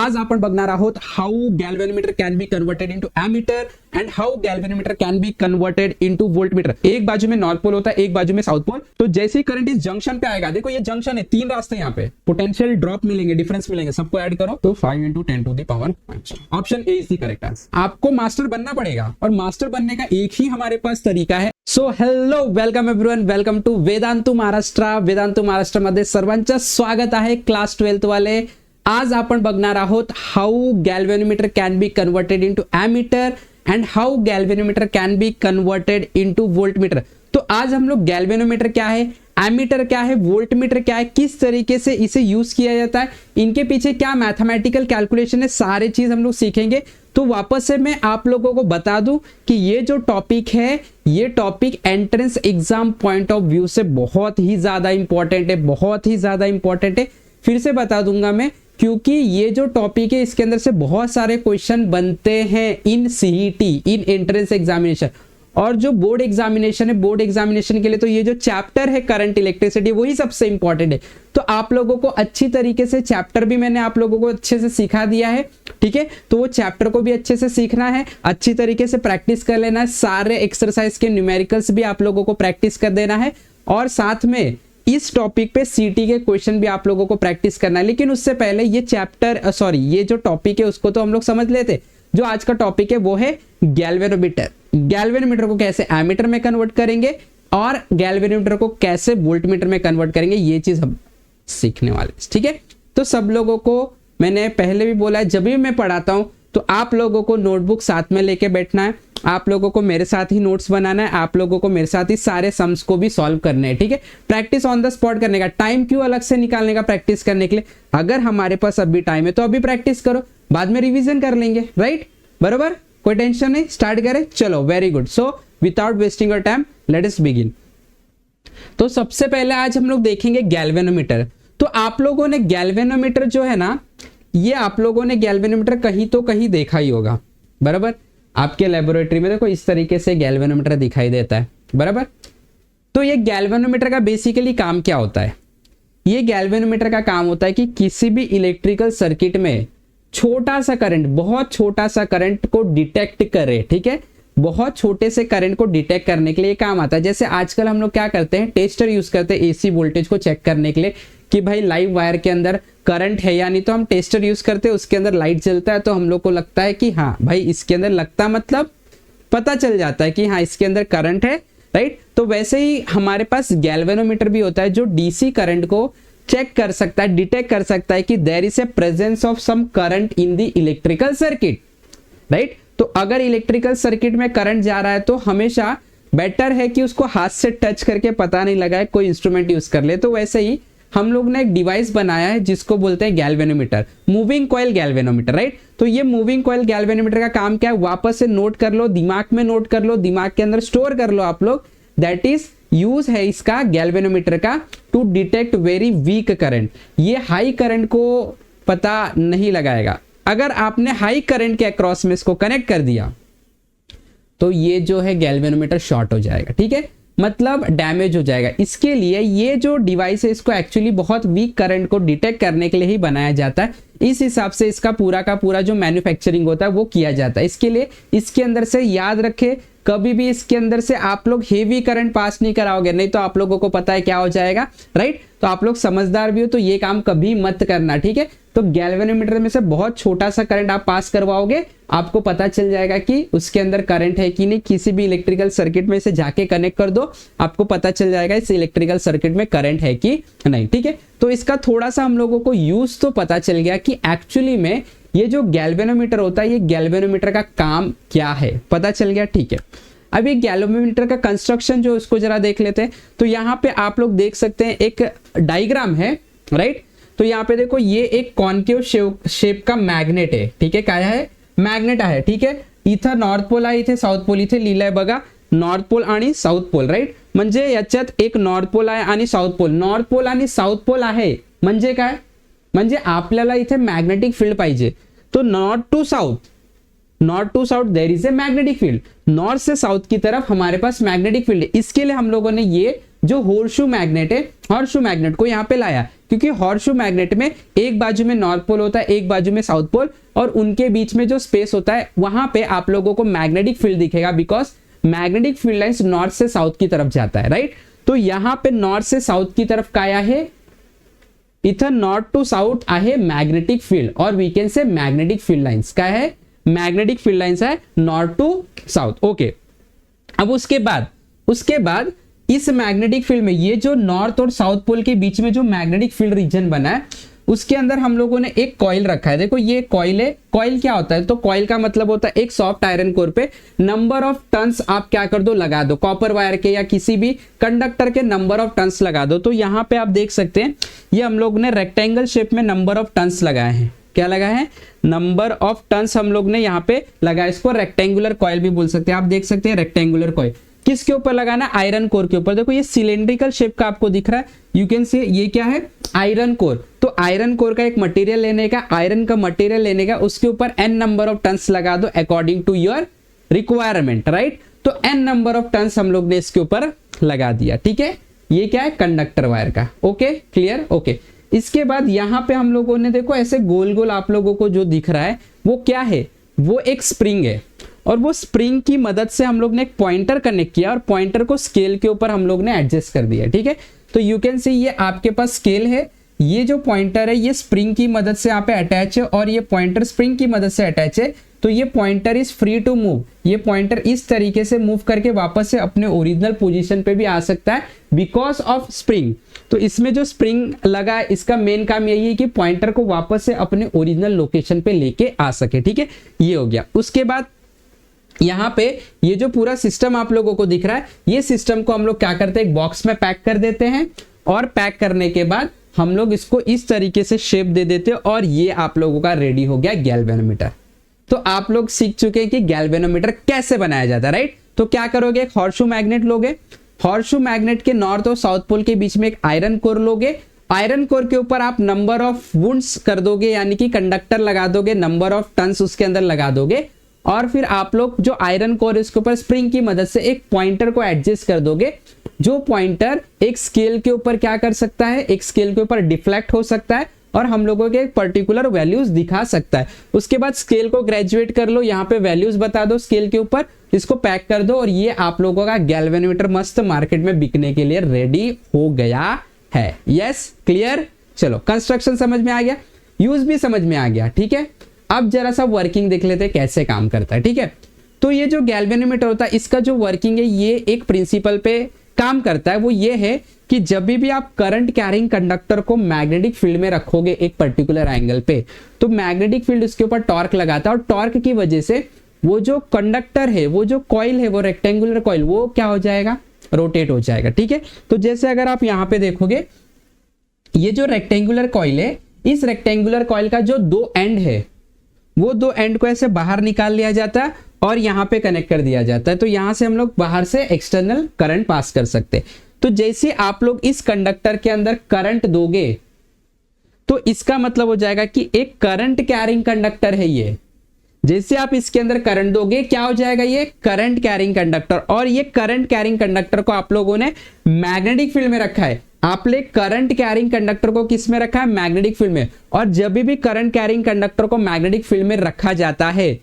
आज आपण बघणार आहोत how galvanometer can be converted into ammeter and how galvanometer can be converted into voltmeter. एक बाजू में नॉर्थ पोल होता है, एक बाजू में साउथ पोल। तो जैसे ही करंट इस जंक्शन पे आएगा, देखो ये जंक्शन है, तीन रास्ते यहाँ पे, पोटेंशियल ड्रॉप मिलेंगे, डिफरेंस मिलेंगे, सबको ऐड करो तो 5 × 10⁻⁵। Option A is the correct answer. आपको मास्टर बनना पड़ेगा और मास्टर बनने का एक ही हमारे पास तरीका है। So hello, welcome everyone, welcome to Vedantu Maharashtra. Vedantu Maharashtra मध्ये सर्वांचं स्वागत आहे। क्लास 12th वाले आज आपण बघणार आहोत how galvanometer can be converted into ammeter and how galvanometer can be converted into voltmeter. तो आज हम लोग गैल्वेनोमीटर क्या है, एमीटर क्या है, वोल्टमीटर क्या है, किस तरीके से इसे यूज किया जाता है, इनके पीछे क्या मैथमेटिकल कैलकुलेशन है, सारे चीज हम लोग सीखेंगे। तो वापस से मैं आप लोगों को बता दूं कि ये जो टॉपिक है, ये topic entrance exam point of view से बहुत ही ज्यादा इंपॉर्टेंट है, बहुत ही ज्यादा इंपॉर्टेंट है। फिर से बता दूंगा मैं, क्योंकि ये जो टॉपिक है इसके अंदर से बहुत सारे क्वेश्चन बनते हैं इन सीईटी, इन एंट्रेंस एग्जामिनेशन। और जो बोर्ड एग्जामिनेशन है, बोर्ड एग्जामिनेशन के लिए तो ये जो चैप्टर है करंट इलेक्ट्रिसिटी, वही सबसे इंपॉर्टेंट है। तो आप लोगों को अच्छी तरीके से चैप्टर भी मैंने आप लोगों को अच्छे से सिखा दिया है, ठीक है। तो वो चैप्टर को भी अच्छे से सीखना है, अच्छी तरीके से प्रैक्टिस कर लेना है, सारे एक्सरसाइज के न्यूमेरिकल्स भी आप लोगों को प्रैक्टिस कर देना है, और साथ में इस टॉपिक पे सीटी के क्वेश्चन भी आप लोगों को प्रैक्टिस करना है। लेकिन उससे पहले ये चैप्टर ये जो टॉपिक है उसको तो हम लोग समझ लेते। जो आज का टॉपिक है वो है गैल्वेनोमीटर। गैल्वेनोमीटर को कैसे एमीटर में कन्वर्ट करेंगे और गैल्वेनोमीटर को कैसे वोल्टमीटर में कन्वर्ट करेंगे, ये चीज हम सीखने वाले, ठीक है। तो सब लोगों को मैंने पहले भी बोला है, जब भी मैं पढ़ाता हूं तो आप लोगों को नोटबुक साथ में लेके बैठना है, आप लोगों को मेरे साथ ही नोट्स बनाना है, आप लोगों को मेरे साथ ही सारे सम्स को भी सॉल्व करने हैं, ठीक है। प्रैक्टिस ऑन द स्पॉट करने का, टाइम क्यों अलग से निकालने का प्रैक्टिस करने के लिए। अगर हमारे पास अभी टाइम है तो अभी प्रैक्टिस करो, बाद में रिवीजन कर लेंगे, राइट, बरोबर, कोई टेंशन नहीं। स्टार्ट करें, चलो, very good. So without wasting your time let us begin. तो सबसे पहले आज हम लोग देखेंगे गैल्वेनोमीटर। तो आप लोगों ने गैल्वेनोमीटर जो है ना, ये आप लोगों ने गैल्वेनोमीटर कहीं तो कहीं देखा ही होगा, बराबर। आपके लेबोरेटरी में देखो इस तरीके से गैल्वेनोमीटर दिखाई देता है, बराबर। तो ये गैल्वेनोमीटर का बेसिकली काम क्या होता है? ये गैल्वेनोमीटर का काम होता है कि किसी भी इलेक्ट्रिकल सर्किट में छोटा सा करंट, बहुत छोटा सा करंट को डिटेक्ट करे, ठीक है। बहुत छोटे से करंट को डिटेक्ट करने के लिए काम आता है। जैसे आजकल हम लोग क्या करते हैं, टेस्टर यूज करते हैं एसी वोल्टेज को चेक करने के लिए कि भाई लाइव वायर के अंदर करंट है या नहीं। तो हम टेस्टर यूज करते हैं, उसके अंदर लाइट जलता है तो हम लोग को लगता है कि हाँ भाई इसके अंदर, लगता मतलब पता चल जाता है कि हाँ इसके अंदर करंट है, राइट। तो वैसे ही हमारे पास गैल्वेनोमीटर भी होता है जो डीसी करंट को चेक कर सकता है, डिटेक्ट कर सकता है कि there is a presence of some current in the electrical circuit, right. तो अगर इलेक्ट्रिकल सर्किट में करंट जा रहा है तो हमेशा बेटर है कि उसको हाथ से टच करके पता नहीं लगाए, कोई इंस्ट्रूमेंट यूज कर ले। तो वैसे ही हम लोग ने एक डिवाइस बनाया है जिसको बोलते हैं galvanometer, moving coil galvanometer, right. तो ये मूविंग कॉइल गैल्वेनोमीटर का काम क्या है, वापस से नोट कर लो, दिमाग में नोट कर लो, दिमाग के अंदर स्टोर कर लो आप लोग। दैट इज यूज है इसका गैल्वेनोमीटर का to detect very weak current. ये हाई करंट को पता नहीं लगाएगा। अगर आपने हाई करंट के अक्रॉस में इसको कनेक्ट कर दिया तो ये जो है गैल्वेनोमीटर शॉर्ट हो जाएगा, ठीक है, मतलब डैमेज हो जाएगा। इसके लिए ये जो डिवाइस है इसको एक्चुअली बहुत वीक करंट को डिटेक्ट करने के लिए ही बनाया जाता है। इस हिसाब से इसका पूरा का पूरा जो मैन्युफैक्चरिंग होता है वो किया जाता है। इसके लिए इसके अंदर से याद रखे, कभी भी इसके अंदर से आप लोग हेवी करंट पास नहीं कराओगे, नहीं तो आप लोगों को पता है क्या हो जाएगा, राइट। तो आप लोग समझदार भी हो तो ये काम कभी मत करना, ठीक है। तो गैल्वेनोमीटर में से बहुत छोटा सा करंट आप पास करवाओगे, आपको पता चल जाएगा कि उसके अंदर करंट है कि नहीं। किसी भी इलेक्ट्रिकल सर्किट में इसे जाके कनेक्ट कर दो, आपको पता चल जाएगा इस इलेक्ट्रिकल सर्किट में करंट है कि नहीं, ठीक है। तो इसका थोड़ा सा हम लोगों को यूज तो पता चल गया कि एक्चुअली में ये जो गैल्वेनोमीटर होता है, ये गैल्वेनोमीटर का काम क्या है पता चल गया, ठीक है। अब ये गैल्वेनोमीटर का कंस्ट्रक्शन जो उसको जरा देख लेते हैं। तो यहाँ पे आप लोग देख सकते हैं एक डायग्राम है, राइट। तो यहाँ पे देखो ये एक कॉन्केव शेप का मैग्नेट है, ठीक है। काय आहे, मॅग्नेट आहे, ठीक आहे। इथं नॉर्थ पोल आहे, इथे साऊथ पोल, इथे लिहिलंय बघा नॉर्थ पोल आणि साऊथ पोल, राइट। म्हणजे याच्यात एक नॉर्थ पोल आहे आणि साऊथ पोल, नॉर्थ पोल आणि साऊथ पोल आहे म्हणजे काय, म्हणजे आपल्याला इथे मॅग्नेटिक फील्ड पाहिजे। तो north to south there is a magnetic field, north से साउथ की तरफ हमारे पास मैग्नेटिक फील्ड है। इसके लिए हम लोगों ने ये जो होर्शू मैग्नेट है, हॉर्सशू मैग्नेट को यहाँ पे लाया क्योंकि हॉर्सशू मैग्नेट में एक बाजू में नॉर्थ पोल होता है, एक बाजू में साउथ पोल, और उनके बीच में जो स्पेस होता है वहां पे आप लोगों को मैग्नेटिक फील्ड दिखेगा, because magnetic field lines north से साउथ की तरफ जाता है, राइट। तो यहां पे नॉर्थ से साउथ की तरफ क्या है, इथं नॉर्थ टू साउथ आहे मैग्नेटिक फील्ड, और we can say magnetic field lines क्या है, मैग्नेटिक फील्ड लाइंस है नॉर्थ टू साउथ। ओके, अब उसके बाद इस मैग्नेटिक फील्ड में ये जो नॉर्थ और साउथ पोल के बीच में जो मैग्नेटिक फील्ड रीजन बना है उसके अंदर हम लोगों ने एक कॉइल रखा है। देखो ये कॉइल है, कॉइल क्या होता है, तो कॉइल का मतलब होता है एक सॉफ्ट आयरन कोर पे नंबर ऑफ टर्न्स आप क्या कर दो, लगा दो, कॉपर वायर के या किसी भी कंडक्टर के नंबर ऑफ टर्न्स लगा दो। तो यहाँ पे आप देख सकते हैं ये हम लोग ने रेक्टेंगल शेप में नंबर ऑफ टर्न्स लगाए हैं, क्या लगाए हैं, नंबर ऑफ टर्न्स हम लोग ने यहाँ पे लगाया, इसको रेक्टेंगुलर कॉइल भी बोल सकते हैं। आप देख सकते हैं रेक्टेंगुलर कॉइल किसके ऊपर लगाना, आयरन कोर के ऊपर। देखो ये सिलेंड्रिकल शेप का आपको दिख रहा है, यू कैन से ये क्या है, आयरन कोर। तो आयरन कोर का एक मटेरियल लेने का, आयरन का मटेरियल लेने का, उसके ऊपर n नंबर ऑफ टर्न्स लगा दो according to your requirement, right. तो n नंबर ऑफ टर्न्स हम लोग ने इसके ऊपर लगा दिया, ठीक है। ये क्या है, कंडक्टर वायर का, ओके क्लियर, ओके। इसके बाद यहाँ पे हम लोगों ने देखो ऐसे गोल गोल आप लोगों को जो दिख रहा है वो क्या है, वो एक स्प्रिंग है, और वो स्प्रिंग की मदद से हम लोग ने एक पॉइंटर कनेक्ट किया और पॉइंटर को स्केल के ऊपर हम लोग ने एडजस्ट कर दिया, ठीक है। तो यू कैन सी ये आपके पास स्केल है, ये जो पॉइंटर है ये स्प्रिंग की मदद से यहाँ पे अटैच है, और ये पॉइंटर स्प्रिंग की मदद से अटैच है। तो ये pointer is free to move, ये पॉइंटर इस तरीके से मूव करके वापस से अपने ओरिजिनल पोजीशन पे भी आ सकता है बिकॉज ऑफ स्प्रिंग। तो इसमें जो स्प्रिंग लगा है इसका मेन काम यही है कि पॉइंटर को वापस से अपने ओरिजिनल लोकेशन पे लेके आ सके, ठीक है। ये हो गया। उसके बाद यहाँ पे ये जो पूरा सिस्टम आप लोगों को दिख रहा है, ये सिस्टम को हम लोग क्या करते हैं, एक बॉक्स में पैक कर देते हैं, और पैक करने के बाद हम लोग इसको इस तरीके से शेप दे देते हैं, और ये आप लोगों का रेडी हो गया गैल्वेनोमीटर। तो आप लोग सीख चुके हैं कि गैल्वेनोमीटर कैसे बनाया जाता है, राइट। तो क्या करोगे, एक हॉर्सशू मैग्नेट लोगे, हॉर्सशू मैग्नेट के नॉर्थ और साउथ पोल के बीच में एक आयरन कोर लोगे, आयरन कोर के ऊपर आप नंबर ऑफ वुंड्स कर दोगे, यानी कि कंडक्टर लगा दोगे, नंबर ऑफ टर्न्स उसके अंदर लगा दोगे, और फिर आप लोग जो आयरन कोर है उसके ऊपर स्प्रिंग की मदद से एक पॉइंटर को एडजस्ट कर दोगे, जो पॉइंटर एक स्केल के ऊपर क्या कर सकता है, एक स्केल के ऊपर डिफ्लेक्ट हो सकता है और हम लोगों के एक पर्टिकुलर वैल्यूज दिखा सकता है। उसके बाद स्केल को ग्रेजुएट कर लो, यहाँ पे वैल्यूज बता दो स्केल के ऊपर, इसको पैक कर दो, और ये आप लोगों का गैल्वेनोमीटर मस्त मार्केट में बिकने के लिए रेडी हो गया है। यस क्लियर, चलो कंस्ट्रक्शन समझ में आ गया, यूज भी समझ में आ गया, ठीक है। अब जरा सा वर्किंग देख लेते हैं कैसे काम करता है, ठीक है। तो ये जो गैल्वेनोमीटर होता है इसका जो वर्किंग है ये एक प्रिंसिपल पे काम करता है, वो ये है कि जब भी आप करंट कैरिंग कंडक्टर को मैग्नेटिक फील्ड में रखोगे एक पर्टिकुलर एंगल पे, तो मैग्नेटिक फील्ड उसके ऊपर टॉर्क लगाता है, और टॉर्क की वजह से वो जो कंडक्टर है, वो जो कॉइल है, वो रेक्टेंगुलर कॉइल, वो क्या हो जाएगा, रोटेट हो जाएगा, ठीक है। तो जैसे अगर आप यहाँ पे देखोगे ये जो रेक्टेंगुलर कॉइल है, इस रेक्टेंगुलर कॉइल का जो दो एंड है वो दो एंड को ऐसे बाहर निकाल लिया जाता है और यहाँ पे कनेक्ट कर दिया जाता है। तो यहां से हम लोग बाहर से एक्सटर्नल करंट पास कर सकते हैं। तो जैसे आप लोग इस कंडक्टर के अंदर करंट दोगे तो इसका मतलब हो जाएगा कि एक करंट कैरिंग कंडक्टर है ये। जैसे आप इसके अंदर करंट दोगे क्या हो जाएगा, ये करंट कैरिंग कंडक्टर। और ये करंट कैरिंग कंडक्टर को आप लोगों ने मैग्नेटिक फील्ड में रखा है। आपने करंट कैरिंग कंडक्टर को किस में रखा है, मैग्नेटिक फील्ड में। और जब भी करंट कैरिंग कंडक्टर को मैग्नेटिक फील्ड में रखा जाता है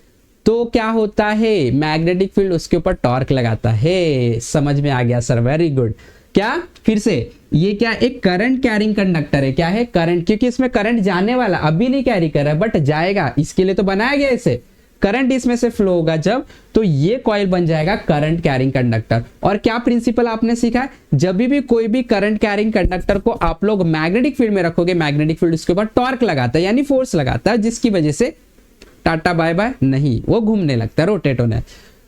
तो क्या होता है, मैग्नेटिक फील्ड उसके ऊपर टॉर्क लगाता है। समझ में आ गया सर, वेरी गुड। क्या फिर से, ये क्या एक करंट कैरिंग कंडक्टर है, क्या है करंट, क्योंकि इसमें करंट जाने वाला अभी नहीं कैरी कर रहा है बट जाएगा, इसके लिए तो बनाया गया इसे। करंट इसमें से फ्लो होगा जब, तो ये कॉइल बन जाएगा करंट कैरिंग कंडक्टर। और क्या प्रिंसिपल आपने सीखा है, जब भी कोई भी करंट कैरिंग कंडक्टर को आप लोग मैग्नेटिक फील्ड में रखोगे, मैग्नेटिक फील्ड उसके ऊपर टॉर्क लगाता है यानी फोर्स लगाता है, जिसकी वजह से टाटा बाय बाय नहीं, वो घूमने लगता है, रोटेट होने।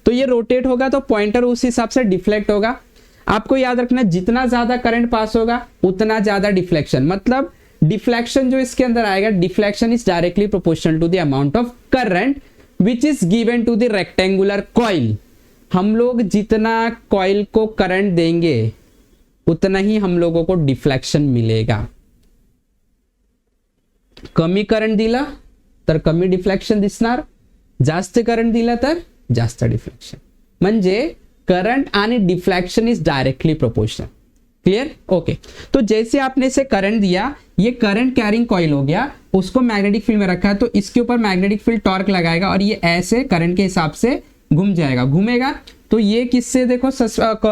तो ये रोटेट होगा तो पॉइंटर उस हिसाब से डिफ्लेक्ट होगा। आपको याद रखना जितना ज्यादा करंट पास होगा उतना ज्यादा डिफ्लेक्शन, मतलब डिफ्लेक्शन जो इसके अंदर आएगा, deflection is directly proportional to the amount of current which is given to the rectangular coil. हम लोग जितना कॉइल को करंट देंगे उतना ही हम लोगों को डिफ्लेक्शन मिलेगा। कमी करंट दिला तर कमी डिफ्लेक्शन दिसणार, जास्त करंट दिला तर जास्त डिफ्लेक्शन। म्हणजे करंट आणि deflection is directly proportional. Clear, okay. तो जैसे आपने इसे करंट दिया, ये करंट कैरिंग कॉइल हो गया, उसको मैग्नेटिक फील्ड में रखा है, तो इसके ऊपर मैग्नेटिक फील्ड टॉर्क लगाएगा और ये ऐसे करंट के हिसाब से घूम जाएगा, घूमेगा। तो ये किससे देखो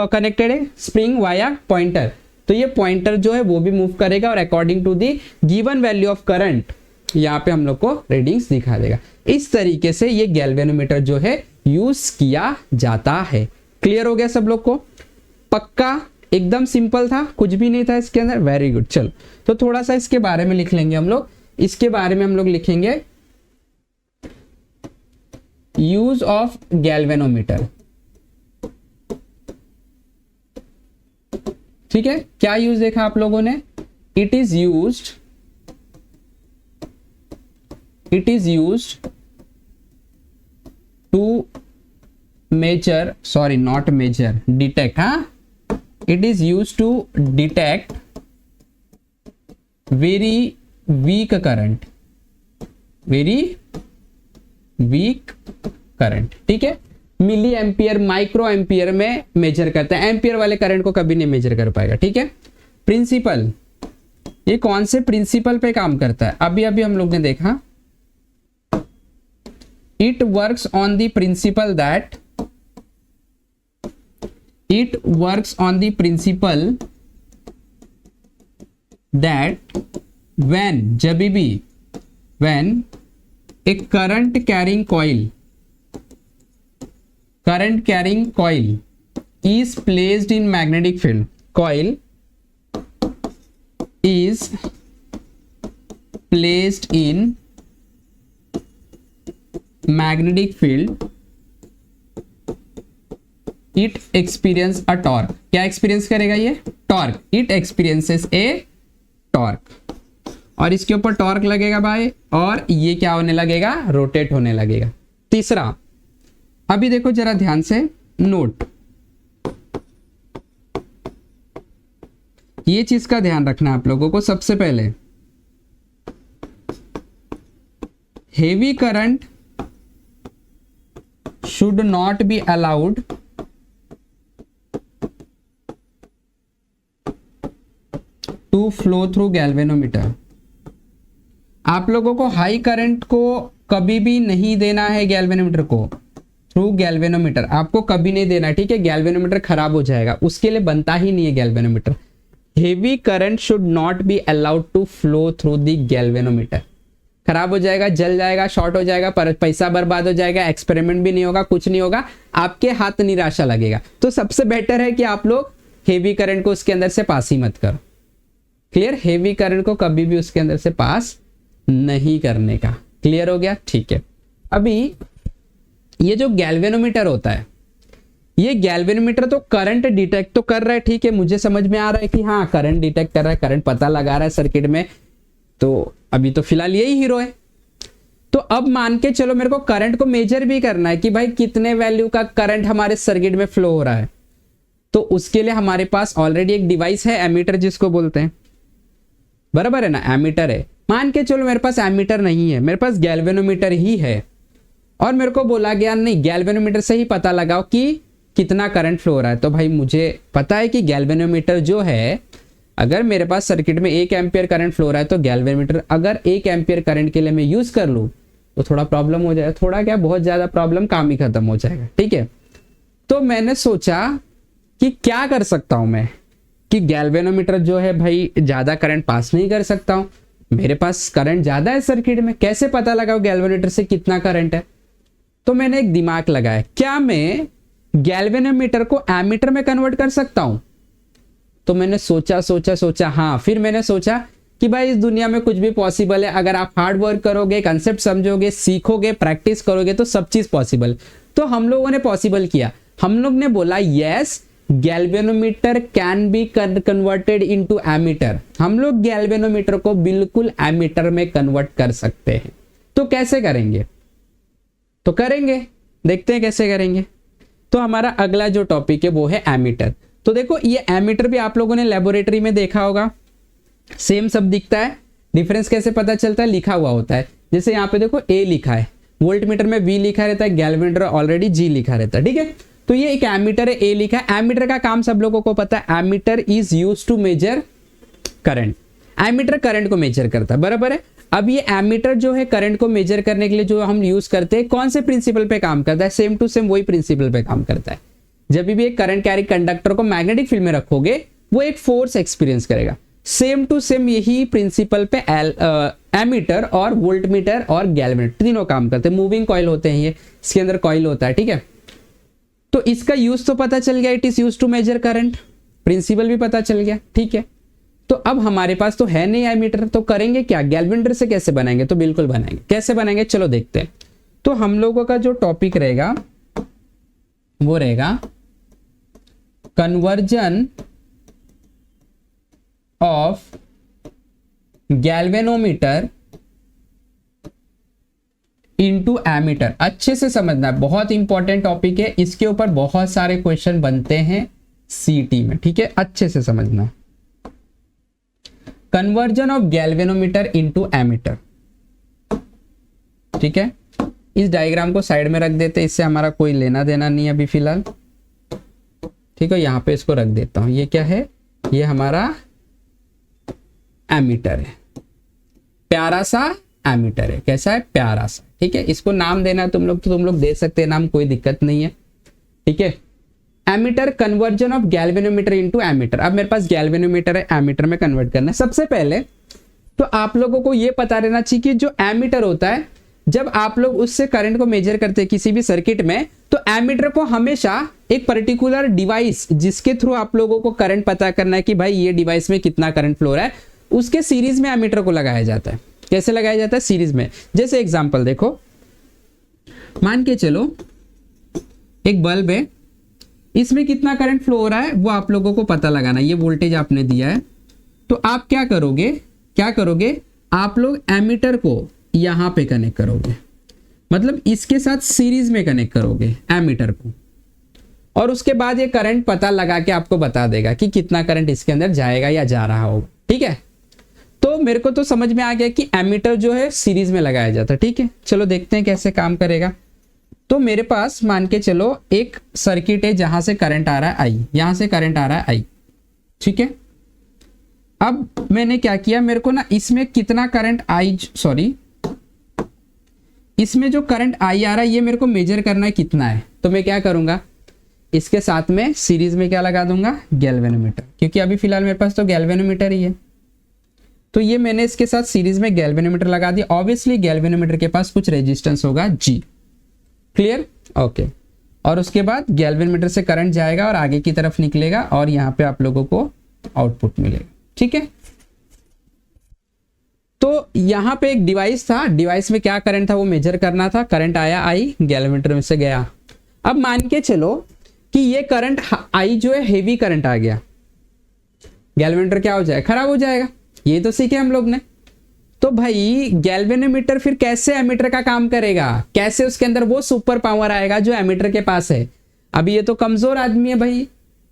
कनेक्टेड है, स्प्रिंग वाया पॉइंटर। तो ये पॉइंटर जो है वो भी मूव करेगा और according to the given value of current यहाँ पे हम लोग को रीडिंग्स दिखा देगा। इस तरीके से ये गैल्वेनोमीटर जो है यूज किया जाता है। क्लियर हो गया सब लोग को? पक्का, एकदम सिंपल था, कुछ भी नहीं था इसके अंदर। Very good. चलो तो थोड़ा सा इसके बारे में लिख लेंगे हम लोग। इसके बारे में हम लोग लिखेंगे यूज ऑफ गैल्वेनोमीटर। ठीक है, क्या यूज देखा आप लोगों ने? It is used to measure, sorry not measure, detect, हाँ, it is used to detect very weak current, ठीक है। मिली एम्पियर, माइक्रो एम्पियर में मेजर करता है, एम्पियर वाले करंट को कभी नहीं मेजर कर पाएगा, ठीक है। प्रिंसिपल, ये कौन से प्रिंसिपल पे काम करता है? अभी हम लोग ने देखा, it works on the principal that, it works on the principle that when a current carrying coil is placed in magnetic field, coil is placed in magnetic field, it experience a torque. क्या experience करेगा ये? Torque. It experiences A torque, और इसके ऊपर torque लगेगा भाई, और ये क्या होने लगेगा? रोटेट होने लगेगा। तीसरा, अभी देखो जरा ध्यान से नोट, ये चीज का ध्यान रखना आप लोगों को। सबसे पहले, heavy current should not be allowed to flow through galvanometer. आप लोगों को हाई करंट को कभी भी नहीं देना है गैल्वेनोमीटर को, थ्रू गैल्वेनोमीटर आपको कभी नहीं देना, ठीक है। गैल्वेनोमीटर खराब हो जाएगा, उसके लिए बनता ही नहीं है galvanometer. Heavy current should not be allowed to flow through the galvanometer. खराब हो जाएगा, जल जाएगा, शॉर्ट हो जाएगा, पैसा बर्बाद हो जाएगा, एक्सपेरिमेंट भी नहीं होगा, कुछ नहीं होगा, आपके हाथ निराशा लगेगा। तो सबसे बेटर है कि आप लोग हेवी करंट को उसके अंदर से पास ही मत करो। क्लियर, हेवी करंट को कभी भी उसके अंदर से पास नहीं करने का। क्लियर हो गया? ठीक है। अभी ये जो गैल्वेनोमीटर होता है, ये गैल्वेनोमीटर तो करंट डिटेक्ट तो कर रहा है, ठीक है, मुझे समझ में आ रहा है कि हाँ करंट डिटेक्ट कर रहा है, करंट पता लगा रहा है सर्किट में, तो अभी तो फिलहाल यही हीरो है। तो अब मान के चलो मेरे को करंट को मेजर भी करना है कि भाई कितने वैल्यू का करंट हमारे सर्किट में फ्लो हो रहा है। तो उसके लिए हमारे पास ऑलरेडी एक डिवाइस है, एमीटर जिसको बोलते हैं, बराबर है ना, एमीटर है। मान के चलो मेरे पास एमीटर नहीं है, मेरे पास गैल्वेनोमीटर ही है, और मेरे को बोला गया नहीं गैल्वेनोमीटर से ही पता लगाओ कि कितना करंट फ्लो हो रहा है। तो भाई मुझे पता है कि गैल्वेनोमीटर जो है, अगर मेरे पास सर्किट में 1 एम्पियर करंट फ्लो हो रहा है, तो गैल्वेनोमीटर अगर 1 एम्पियर करंट के लिए मैं यूज कर लूँ तो थोड़ा प्रॉब्लम हो जाएगा, थोड़ा क्या बहुत ज्यादा प्रॉब्लम, काम ही खत्म हो जाएगा, ठीक है। तो मैंने सोचा कि क्या कर सकता हूं मैं, कि गैल्वेनोमीटर जो है भाई ज्यादा करंट पास नहीं कर सकता हूं, मेरे पास करंट ज्यादा है सर्किट में, कैसे पता लगाओ गैल्वेनोमीटर से कितना करंट है। तो मैंने एक दिमाग लगाया, क्या मैं गैल्वेनोमीटर को एमीटर में कन्वर्ट कर सकता हूं? तो मैंने सोचा, हाँ, फिर मैंने सोचा कि भाई इस दुनिया में कुछ भी पॉसिबल है, अगर आप हार्ड वर्क करोगे, कंसेप्ट समझोगे, सीखोगे, प्रैक्टिस करोगे तो सब चीज पॉसिबल। तो हम लोगों ने पॉसिबल किया, हम लोग ने बोला yes galvanometer can be converted into ammeter. हम लोग गैल्वेनोमीटर को बिल्कुल एमीटर में कन्वर्ट कर सकते हैं। तो कैसे करेंगे? तो करेंगे, देखते हैं कैसे करेंगे। तो हमारा अगला जो टॉपिक है वो है एमीटर। तो देखो ये एमीटर भी आप लोगों ने लेबोरेटरी में देखा होगा, सेम सब दिखता है, डिफरेंस कैसे पता चलता है? लिखा हुआ होता है। जैसे यहाँ पे देखो ए लिखा है, वोल्टमीटर में वी लिखा रहता है, गैल्वेनोमीटर ऑलरेडी जी लिखा रहता है, ठीक है। तो ये एक एमीटर है, ए लिखा है। एमीटर का काम सब लोगों को पता है, ammeter is use to measure current. Ammeter current को मेजर करता है, बराबर है। अब ये एमीटर जो है करंट को मेजर करने के लिए जो हम यूज करते हैं, कौन से प्रिंसिपल पे काम करता है? सेम टू सेम वही प्रिंसिपल पे काम करता है। जब भी एक करंट कैरी कंडक्टर को मैग्नेटिक फील्ड में रखोगे, वो एक फोर्स एक्सपीरियंस करेगा। सेम टू सेम यही प्रिंसिपल पे एमीटर और वोल्टमीटर और गैल्वेनोमीटर तीनों काम करते हैं। मूविंग कॉइल होते हैं ये, इसके अंदर कॉइल होता है, ठीक है। तो इसका यूज तो पता चल गया, it is use to measure current, principle भी पता चल गया, ठीक है। तो अब हमारे पास तो है नहीं एमीटर, तो करेंगे क्या? गैल्वेनोमीटर से कैसे बनाएंगे? तो बिल्कुल बनाएंगे। कैसे बनाएंगे चलो देखते हैं। तो हम लोगों का जो टॉपिक रहेगा वो रहेगा conversion of galvanometer into ammeter. अच्छे से समझना है, बहुत इंपॉर्टेंट टॉपिक है, इसके ऊपर बहुत सारे क्वेश्चन बनते हैं सीटी में, ठीक है। अच्छे से समझना, conversion of galvanometer into ammeter, ठीक है। इस डायग्राम को साइड में रख देते, इससे हमारा कोई लेना देना नहीं है अभी फिलहाल, ठीक है। यहां पे इसको रख देता हूं। ये क्या है? ये हमारा एमीटर है, प्यारा सा एमीटर है। कैसा है? प्यारा सा, ठीक है। इसको नाम देना तुम लोग तो तुम लोग दे सकते हैं नाम, कोई दिक्कत नहीं है, ठीक है। Ammeter, conversion of galvanometer into ammeter. अब मेरे पास गैल्वेनोमीटर है, एमीटर में कन्वर्ट करना है। सबसे पहले तो आप लोगों को यह पता रहना चाहिए कि जो एमीटर होता है, जब आप लोग उससे करंट को मेजर करते हैं किसी भी सर्किट में, तो एमीटर को हमेशा एक पर्टिकुलर डिवाइस जिसके थ्रू आप लोगों को करंट पता करना है कि भाई ये डिवाइस में कितना करंट फ्लो रहा है, उसके सीरीज में एमीटर को लगाया जाता है। कैसे लगाया जाता है? सीरीज में। जैसे एग्जांपल देखो, मान के चलो एक बल्ब है, इसमें कितना करंट फ्लो हो रहा है वो आप लोगों को पता लगाना। ये वोल्टेज आपने दिया है, तो आप क्या करोगे? आप लोग एमीटर को यहां पे कनेक्ट करोगे, मतलब इसके साथ सीरीज में कनेक्ट करोगे एमीटर को, और उसके बाद ये करंट पता लगा के आपको बता देगा कि कितना करंट इसके अंदर जाएगा या जा रहा होगा, ठीक है। तो मेरे को तो समझ में आ गया कि एमीटर जो है सीरीज में लगाया जाता है, ठीक है। चलो देखते हैं कैसे काम करेगा। तो मेरे पास मान के चलो एक सर्किट है जहां से करंट आ रहा है आई, यहां से करंट आ रहा है आई, ठीक है। अब मैंने क्या किया, मेरे को ना इसमें कितना करंट आई, सॉरी इसमें जो करंट आई आ रहा है ये मेरे को मेजर करना है कितना है। तो मैं क्या करूंगा, इसके साथ में सीरीज में क्या लगा दूंगा? गैल्वेनोमीटर, क्योंकि अभी फिलहाल मेरे पास तो गैल्वेनोमीटर ही है। तो ये मैंने इसके साथ सीरीज में गैल्वेनोमीटर लगा दिया। ऑब्वियसली गैल्वेनोमीटर के पास कुछ रेजिस्टेंस होगा जी, क्लियर, ओके। और उसके बाद गैल्वेनोमीटर से करंट जाएगा और आगे की तरफ निकलेगा और यहाँ पे आप लोगों को आउटपुट मिलेगा, ठीक है। तो यहाँ पे एक डिवाइस था, डिवाइस में क्या करंट था वो मेजर करना था। करंट आया आई, गैल्वेनोमीटर में से गया। अब मान के चलो कि ये करंट आई जो है हेवी करंट आ गया, गैल्वेनोमीटर क्या हो जाएगा? खराब हो जाएगा। ये तो सीखे हम लोग ने। तो भाई गैल्वेनोमीटर फिर कैसे एमीटर का काम करेगा? कैसे उसके अंदर वो सुपर पावर आएगा जो एमीटर के पास है? अभी ये तो कमजोर आदमी है भाई,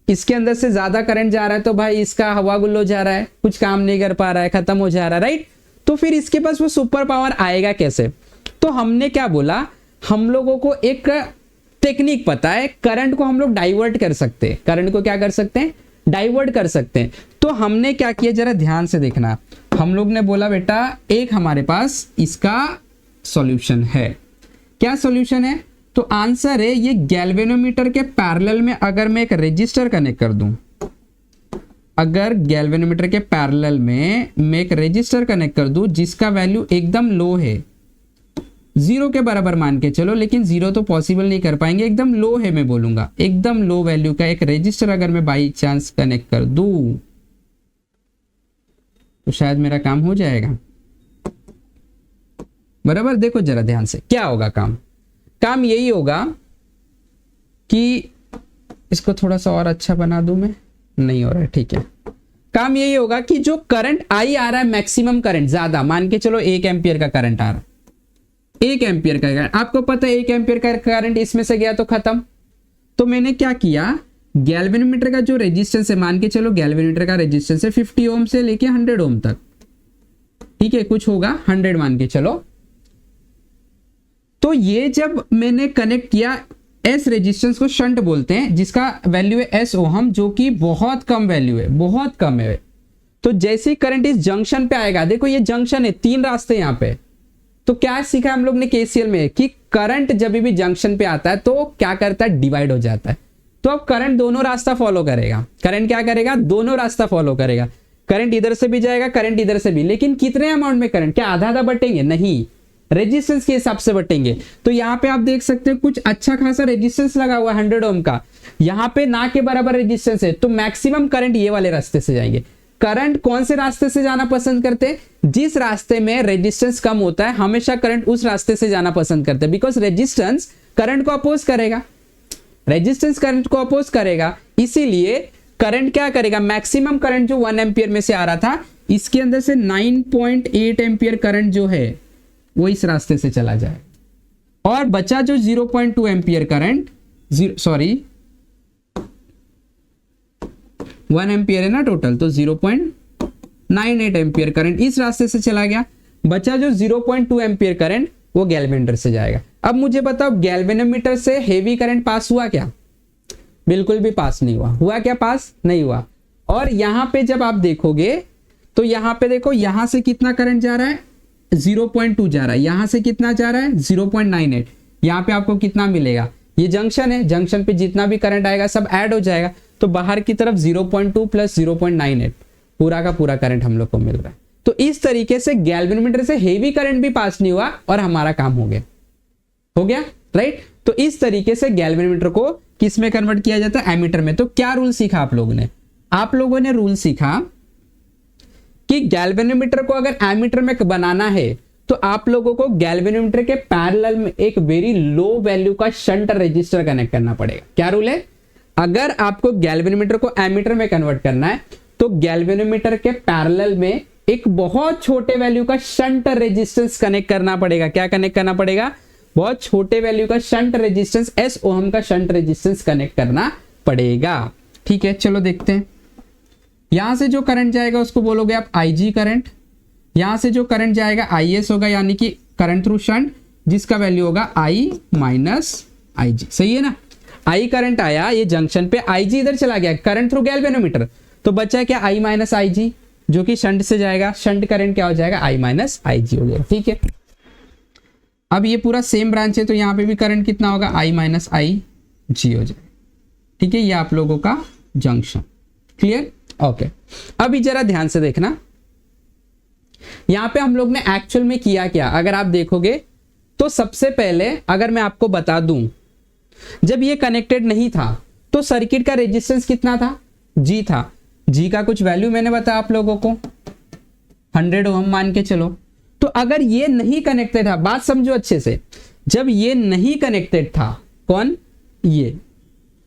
इसके अंदर से ज्यादा करंट जा रहा है तो भाई इसका हवा गुल्लो जा रहा है, कुछ काम नहीं कर पा रहा है, खत्म हो जा रहा है, राइट। तो फिर इसके पास वो सुपर पावर आएगा कैसे? तो हमने क्या बोला, हम लोगों को एक टेक्निक पता है, करंट को हम लोग डाइवर्ट कर सकते हैं। करंट को क्या कर सकते हैं? डाइवर्ट कर सकते हैं। तो हमने क्या किया, जरा ध्यान से देखना। हम लोग ने बोला बेटा एक हमारे पास इसका सॉल्यूशन है। क्या सॉल्यूशन है? तो आंसर है ये गैल्वेनोमीटर के पैरेलल में अगर मैं एक रेजिस्टर कनेक्ट कर दूं, अगर गैल्वेनोमीटर के पैरेलल में मैं एक रेजिस्टर कनेक्ट कर दूं जिसका वैल्यू एकदम लो है, 0 के बराबर मान के चलो, लेकिन 0 तो पॉसिबल नहीं कर पाएंगे, एकदम लो है, मैं बोलूंगा एकदम लो वैल्यू का एक रेजिस्टर अगर मैं बाई चांस कनेक्ट कर दूं तो शायद मेरा काम हो जाएगा। बराबर, देखो जरा ध्यान से क्या होगा काम यही होगा कि इसको थोड़ा सा और अच्छा बना दूं मैं, नहीं हो रहा है, ठीक है। काम यही होगा कि जो करंट आई आ रहा है, मैक्सिमम करंट ज्यादा, मान के चलो 1 एम्पियर का करंट आ रहा है, 1 एम्पियर का करंट, आपको पता है 1 एम्पियर का करंट इसमें से गया तो खत्म। तो मैंने क्या किया, गैल्वेनोमीटर का जो रेजिस्टेंस है, मान के चलो गैल्वेनोमीटर का रेजिस्टेंस है 50 ओम से लेके 100 ओम तक, ठीक है, कुछ होगा 100 मान के चलो। तो ये जब मैंने कनेक्ट किया एस रेजिस्टेंस को शंट बोलते हैं, जिसका वैल्यू है एस ओहम, जो कि बहुत कम वैल्यू है, बहुत कम है। तो जैसे ही करंट इस जंक्शन पे आएगा, देखो ये जंक्शन है, 3 रास्ते यहाँ पे, तो क्या सीखा हम लोग ने केसीएल में कि करंट जब भी जंक्शन पे आता है तो क्या करता है, डिवाइड हो जाता है। तो अब करंट दोनों रास्ता फॉलो करेगा, करंट क्या करेगा, दोनों रास्ता फॉलो करेगा। करंट इधर से भी जाएगा, करंट इधर से भी, लेकिन कितने अमाउंट में करंट, क्या आधा आधा बटेंगे, नहीं, रेजिस्टेंस के हिसाब से बटेंगे। तो यहाँ पे आप देख सकते हैं कुछ अच्छा खासा रेजिस्टेंस लगा हुआ है 100 ओम का, यहाँ पे ना के बराबर रेजिस्टेंस है, तो मैक्सिमम करंट ये वाले रास्ते से जाएंगे। करंट कौन से रास्ते से जाना पसंद करते हैं, जिस रास्ते में रेजिस्टेंस कम होता है, हमेशा करंट उस रास्ते से जाना पसंद करते हैं, बिकॉज रेजिस्टेंस करंट को अपोज करेगा, रेजिस्टेंस करंट को अपोज करेगा, इसीलिए करंट क्या करेगा, मैक्सिमम करंट जो 1 एम्पियर में से आ रहा था, इसके अंदर से 9.8 एम्पियर करंट जो है वो इस रास्ते से चला जाए, और बचा जो 0.2 एम्पियर करंट, 1 एम्पियर है ना टोटल, तो 0.98 एम्पियर करंट इस रास्ते से चला गया। बचा जो 0.2 एम्पियर करंट वो गैल्वेनोमीटर से जाएगा। अब मुझे बताओ गैल्वेनोमीटर से हेवी करंट पास हुआ क्या, बिल्कुल भी पास नहीं हुआ। हुआ क्या, पास नहीं हुआ। और यहां पे जब आप देखोगे तो यहां पे देखो, यहां से कितना करंट जा रहा है, 0.2 जा रहा है, यहां से कितना जा रहा है 0.98। यहां पे आपको कितना मिलेगा, ये जंक्शन है, जंक्शन पे जितना भी करंट आएगा सब ऐड हो जाएगा, तो बाहर की तरफ 0.2 प्लस 0.98 पूरा का पूरा करंट हम लोग को मिल रहा है। तो इस तरीके से गैल्वेनोमीटर से हेवी करंट भी पास नहीं हुआ और हमारा काम हो गया, राइट। तो इस तरीके से गैल्वेनोमीटर को किस में कन्वर्ट किया जाता है, एमीटर में। तो क्या रूल सीखा आप लोगों ने रूल सीखा कि गैल्वेनोमीटर को अगर एमीटर में बनाना है तो आप लोगों को गैल्वेनोमीटर के पैरेलल में एक वेरी लो वैल्यू का शंट रेजिस्टर कनेक्ट करना पड़ेगा। क्या रूल है, अगर आपको गैल्वेनोमीटर को एमीटर में कन्वर्ट करना है तो गैल्वेनोमीटर के पैरेलल में एक बहुत छोटे वैल्यू का शंट रेजिस्टेंस कनेक्ट करना पड़ेगा। क्या कनेक्ट करना पड़ेगा, बहुत छोटे वैल्यू का शंट रेजिस्टेंस, एस ओहम का शंट रेजिस्टेंस कनेक्ट करना पड़ेगा। ठीक है, चलो देखते हैं। यहां से जो करंट जाएगा उसको बोलोगे आप IG करंट, यहां से जो करंट जाएगा IS होगा, यानी कि करंट थ्रू शंट, जिसका वैल्यू होगा I माइनस IG। सही है ना, I करंट आया ये जंक्शन पे, IG इधर चला गया करंट थ्रू गैल्वेनोमीटर, तो बचा क्या I माइनस IG, जो कि शंट से जाएगा, शंट करंट क्या हो जाएगा I माइनस IG हो जाएगा। ठीक है, अब ये पूरा सेम ब्रांच है तो यहाँ पे भी करंट कितना होगा, I माइनस IG हो जाएगा। ठीक है, ये आप लोगों का जंक्शन, क्लियर, ओके। अभी जरा ध्यान से देखना, यहां पे हम लोग ने एक्चुअल में किया क्या, अगर आप देखोगे तो सबसे पहले अगर मैं आपको बता दूं, जब ये कनेक्टेड नहीं था तो सर्किट का रेजिस्टेंस कितना था, G था। G का कुछ वैल्यू मैंने बताया आप लोगों को, 100 ओम मान के चलो। तो अगर ये नहीं कनेक्टेड था, बात समझो अच्छे से, जब ये नहीं कनेक्टेड था, कौन, ये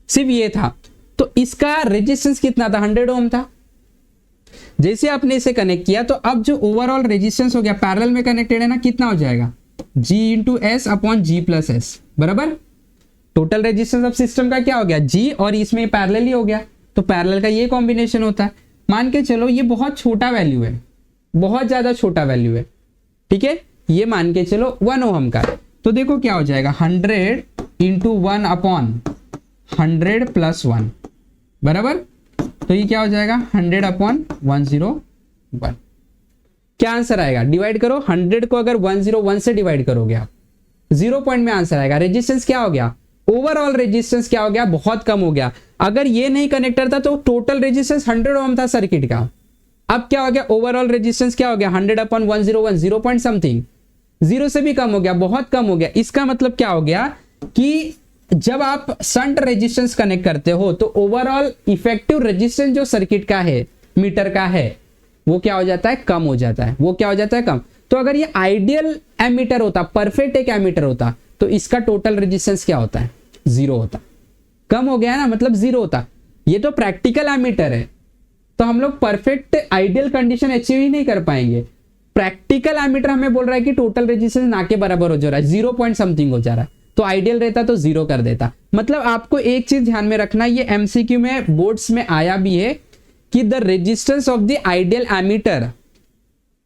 सिर्फ ये था, तो इसका रेजिस्टेंस कितना था, 100 ओम था। जैसे आपने इसे कनेक्ट किया तो अब जो ओवरऑल रेजिस्टेंस हो गया, पैरेलल में कनेक्टेड है ना, कितना हो जाएगा, G into S upon G plus S, बराबर। टोटल रेजिस्टेंस ऑफ सिस्टम का क्या हो गया, G, और इसमें पैरेलल ही हो गया, तो पैरेलल का ये कॉम्बिनेशन होता है। मान के चलो ये बहुत छोटा वैल्यू है, बहुत ज्यादा छोटा वैल्यू है, ठीक है, ये मान के चलो 1 ओहम का है, तो देखो क्या हो जाएगा, 100 इंटू 1 अपॉन 100 प्लस 1, बराबर। तो ये क्या हो जाएगा, 100 अपॉन 101। क्या आंसर आएगा, डिवाइड करो, 100 को अगर 101 से डिवाइड करोगे आप, 0 पॉइंट में आंसर आएगा। रेजिस्टेंस क्या हो गया, ओवरऑल रेजिस्टेंस क्या हो गया, बहुत कम हो गया। अगर ये नहीं कनेक्टर था तो टोटल रेजिस्टेंस 100 ओम था सर्किट का, अब क्या हो गया, ओवरऑल रेजिस्टेंस क्या हो गया, 100 अपॉन 101, 0 पॉइंट समथिंग, 0 से भी कम हो गया, बहुत कम हो गया। इसका मतलब क्या हो गया कि जब आप शंट रेजिस्टेंस कनेक्ट करते हो तो ओवरऑल इफेक्टिव रेजिस्टेंस जो सर्किट का है, मीटर का है, वो क्या हो जाता है, कम हो जाता है, वो क्या हो जाता है, कम। तो अगर ये आइडियल एमीटर होता, परफेक्ट एक एमीटर होता, तो इसका टोटल रेजिस्टेंस क्या होता है, 0 होता, कम हो गया ना, मतलब 0 होता। ये तो प्रैक्टिकल एमीटर है, तो हम लोग परफेक्ट आइडियल कंडीशन अचीव ही नहीं कर पाएंगे। प्रैक्टिकल एमीटर हमें बोल रहा है कि टोटल रेजिस्टेंस ना के बराबर हो जा रहा है, 0 पॉइंट समथिंग हो जा रहा है, तो आइडियल रहता तो 0 कर देता। मतलब आपको एक चीज ध्यान में रखना, ये एमसीक्यू में बोर्ड्स में आया भी है कि the resistance of the ideal ammeter,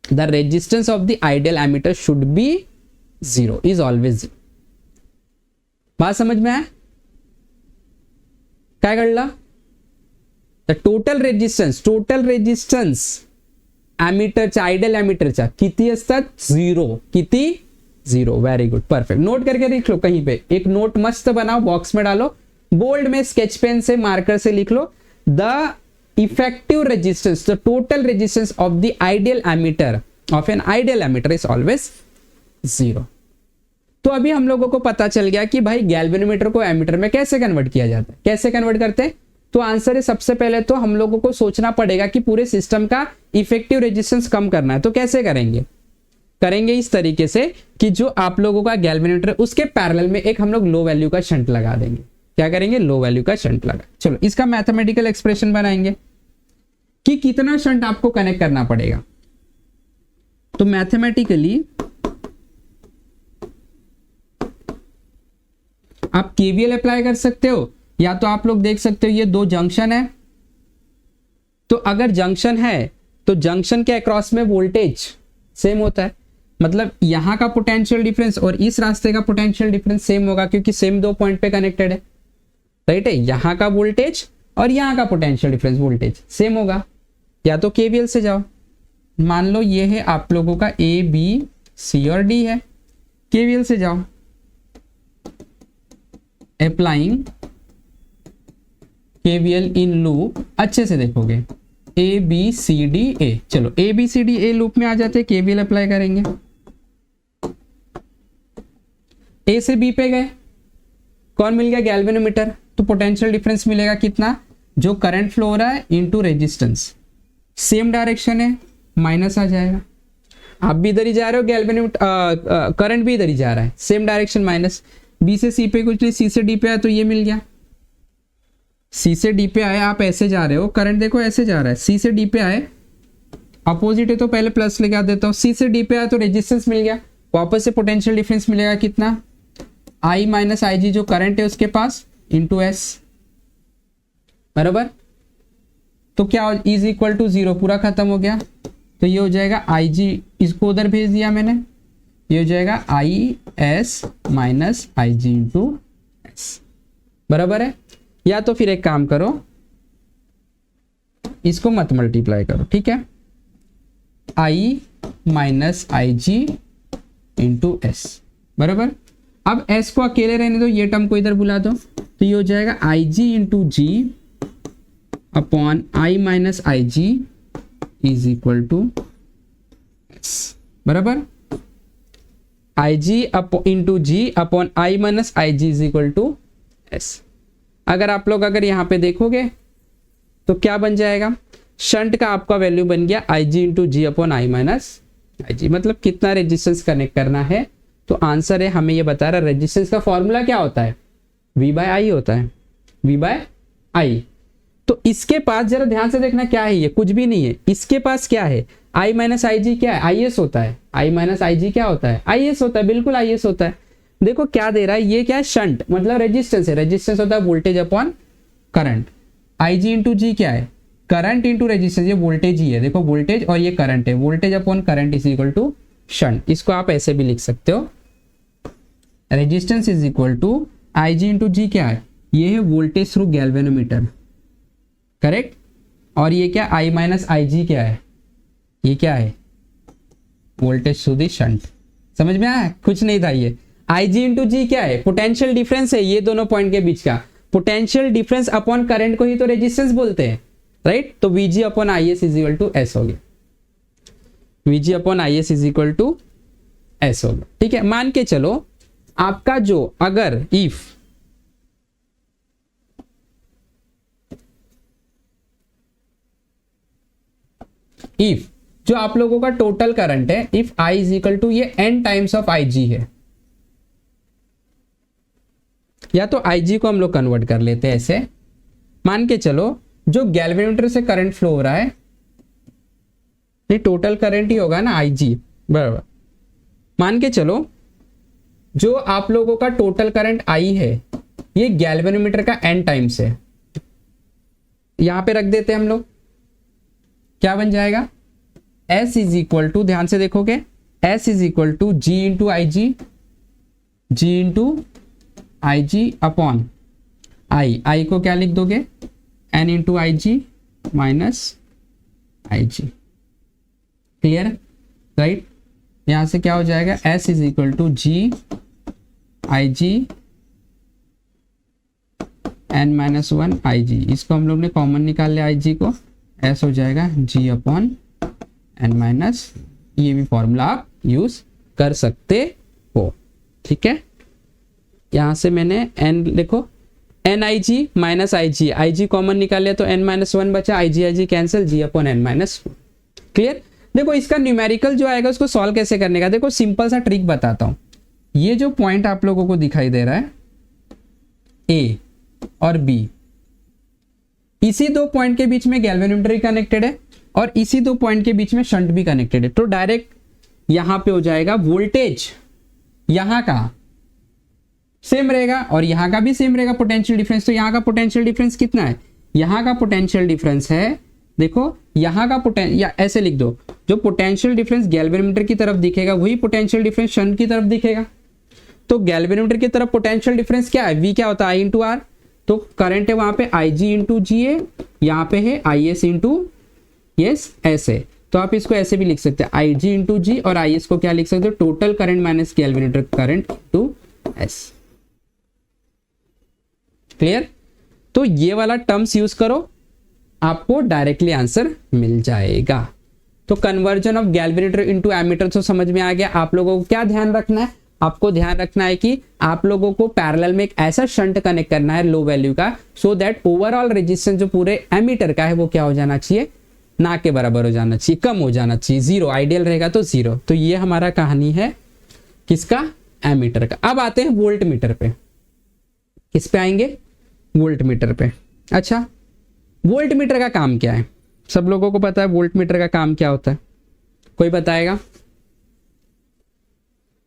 the resistance of the ideal ammeter should be 0, is always 0। बात समझ में आया, काय कळलं? तर टोटल रेजिस्टन्स ॲमीटरच्या, आयडियल ॲमीटरच्या किती असतात? 0. किती? 0. Very good, perfect. नोट करके लिख लो कहीं पे, एक नोट मस्त बनाओ, बॉक्स में डालो, बोल्ड में स्केच पेन से मार्कर से लिख लो, the effective resistance, the total resistance of the ideal ammeter of an ideal ammeter is always 0. तो अभी हम लोगों को पता चल गया कि भाई गैल्वेनोमीटर को एमीटर में कैसे कन्वर्ट किया जाता है. कैसे कन्वर्ट करते हैं? तो आंसर है, सबसे पहले तो हम लोगों को सोचना पड़ेगा कि पूरे सिस्टम का इफेक्टिव रेजिस्टेंस कम करना है. तो कैसे करेंगे इस तरीके से कि जो आप लोगों का गैल्वेनोमीटर उसके पैरेलल में एक हम लोग लो वैल्यू का शंट लगा देंगे. क्या करेंगे? लो वैल्यू का शंट लगा. चलो इसका मैथमेटिकल एक्सप्रेशन बनाएंगे कि कितना शंट आपको कनेक्ट करना पड़ेगा. तो मैथमेटिकली आप केवीएल अप्लाई कर सकते हो, या तो आप लोग देख सकते हो ये दो जंक्शन है. तो अगर जंक्शन है तो जंक्शन के अक्रॉस में वोल्टेज सेम होता है, मतलब यहां का पोटेंशियल डिफरेंस और इस रास्ते का पोटेंशियल डिफरेंस सेम होगा, क्योंकि सेम 2 पॉइंट पे कनेक्टेड है. राइट है, यहां का वोल्टेज और यहां का पोटेंशियल डिफरेंस वोल्टेज सेम होगा. या तो केवीएल से जाओ, मान लो ये है आप लोगों का ए बी सी और डी है. केवीएल से जाओ, अप्लाइंग केवीएल इन लूप, अच्छे से देखोगे ए बी सी डी ए. चलो A B C D A loop में आ जाते हैं, केवीएल अप्लाई करेंगे. ए से बी पे गए, कौन मिल गया? गैल्वेनोमीटर. तो पोटेंशियल डिफरेंस मिलेगा कितना? जो करंट फ्लो हो रहा है इनटू रेजिस्टेंस, सेम डायरेक्शन है, माइनस आ जाएगा. आप भी इधर ही जा रहे हो, गैल्वेनोमीटर करंट भी इधर ही जा रहा है, सेम डायरेक्शन माइनस. बी से सी पे कुछ नहीं, सी से डी पे आया तो ये मिल गया. सी से डी पे आए, आप ऐसे जा रहे हो, करंट देखो ऐसे जा रहा है. सी से डी पे आए, अपोजिट है तो पहले प्लस लगा देता हूँ. सी से डी पे आया तो रेजिस्टेंस मिल गया, वापस से पोटेंशियल डिफरेंस मिलेगा कितना? आई माइनस आई जी, जो करंट है उसके पास, इंटू एस. बराबर. तो क्या इज इक्वल टू 0, पूरा खत्म हो गया. तो ये हो जाएगा आई जी, इसको उधर भेज दिया मैंने, ये हो जाएगा I S minus I G into S. बराबर है. या तो फिर एक काम करो, इसको मत मल्टीप्लाई करो, ठीक है. आई minus I G into S. बराबर. अब एस को अकेले रहने दो, ये टर्म को इधर बुला दो, तो ये हो जाएगा I G into G upon I minus I G is equal to S. बराबर. I G into G upon I minus I G is equal to S. अगर आप लोग अगर यहां पे देखोगे तो क्या बन जाएगा? शंट का आपका वैल्यू बन गया I G into G upon I minus I G. मतलब कितना रेजिस्टेंस कनेक्ट करना है. तो आंसर है, हमें ये बता रहा है रेजिस्टेंस का फॉर्मूला क्या होता है? V बाय आई होता है, V बाय आई. तो इसके पास जरा ध्यान से देखना, क्या है ये? कुछ भी नहीं है. इसके पास क्या है? आई माइनस आई जी क्या है? आई एस होता है. आई माइनस आई जी क्या होता है? आई एस होता है. बिल्कुल आई एस होता है. देखो क्या दे रहा है, ये क्या है? शंट, मतलब रेजिस्टेंस है. रेजिस्टेंस होता है voltage upon current. I G into G क्या है? करंट इंटू रेजिस्टेंस, ये वोल्टेज ही है. देखो वोल्टेज और ये करंट है, voltage upon current is equal to shunt. इसको आप ऐसे भी लिख सकते हो, resistance is equal to I G into G क्या है? ये है वोल्टेज थ्रू गैल्वेनोमीटर, करेक्ट. और ये क्या? आई माइनस आई जी क्या है? ये क्या है? Voltage through the shunt. समझ में आया? कुछ नहीं था ये. आई जी इंटू जी क्या है? पोटेंशियल डिफरेंस है ये दोनों पॉइंट के बीच का. पोटेंशियल डिफरेंस अपॉन करंट को ही तो रेजिस्टेंस बोलते हैं, राइट. तो VG upon I S is equal to S हो गया. VG upon I S is equal to S हो गया. ठीक है. मान के चलो आपका जो अगर इफ जो आप लोगों का टोटल करंट है, if I is equal to ये N times of I G है, या तो आई जी को हम लोग कन्वर्ट कर लेते हैं ऐसे. मान के चलो जो गैल्वेनोमीटर से करंट फ्लो हो रहा है, ये टोटल करंट ही होगा ना आई जी. बराबर. मान के चलो जो आप लोगों का टोटल करंट आई है, ये गैल्वेनोमीटर का एन टाइम्स है. यहां पे रख देते हैं हम लोग. क्या बन जाएगा? S इज इक्वल टू, ध्यान से देखोगे, S is equal to G into I G, G into I G upon I को क्या लिख दोगे, N into I G minus I G. Clear, right. यहां से क्या हो जाएगा, S is equal to G I G N minus one I G. इसको हम लोग ने कॉमन निकाल लिया, आई जी को, एस हो जाएगा जी अपॉन एन माइनस, ये भी फॉर्मूला आप यूज कर सकते हो। ठीक है, यहां से मैंने एन लिखो, N I G minus I G common निकाल लिया तो एन माइनस वन बचा, I G cancel, G upon N minus one. Clear. देखो इसका न्यूमेरिकल जो आएगा उसको सॉल्व कैसे करने का, देखो सिंपल सा ट्रिक बताता हूं। ये जो पॉइंट आप लोगों को दिखाई दे रहा है ए और बी, इसी दो पॉइंट के बीच में गैल्वेनोमीटर कनेक्टेड है और इसी दो पॉइंट के बीच में शंट भी कनेक्टेड है। तो डायरेक्ट यहां पे हो जाएगा वोल्टेज यहां का सेम रहेगा और यहां का भी सेम रहेगा पोटेंशियल डिफरेंस। तो यहां का पोटेंशियल डिफरेंस कितना है, यहां का पोटेंशियल डिफरेंस है, देखो यहां का या ऐसे लिख दो, जो पोटेंशियल डिफरेंस गैल्वेनोमीटर की तरफ दिखेगा वही पोटेंशियल डिफरेंस शंट की तरफ दिखेगा। तो गैल्वेनोमीटर की तरफ पोटेंशियल डिफरेंस क्या है, वी क्या होता है, आई इंटू आर। तो करंट है वहां पे आई जी इंटू जी ए, यहाँ पे है आई एस इंटू एस, ऐसे। तो आप इसको ऐसे भी लिख सकते हैं, आई जी इंटू जी, और आई एस को क्या लिख सकते हो, total current minus galvanometer current to S. Clear. तो ये वाला टर्म्स यूज करो, आपको डायरेक्टली आंसर मिल जाएगा। तो conversion of galvanometer into ammeter तो समझ में आ गया। आप लोगों को क्या ध्यान रखना है, आपको ध्यान रखना है कि आप लोगों को पैरेलल में एक ऐसा शंट कनेक्ट करना है लो वैल्यू का, सो दैट ओवरऑल रेजिस्टेंस जो पूरे एमीटर का है वो क्या हो जाना चाहिए, ना के बराबर हो जाना चाहिए, कम हो जाना चाहिए, जीरो आइडियल रहेगा तो जीरो। तो ये हमारा कहानी है किसका, एमीटर का। अब आते हैं वोल्ट मीटर पे। किस पे आएंगे, वोल्ट मीटर पे। अच्छा, वोल्ट मीटर का काम क्या है, सब लोगों को पता है वोल्ट मीटर का काम क्या होता है, कोई बताएगा।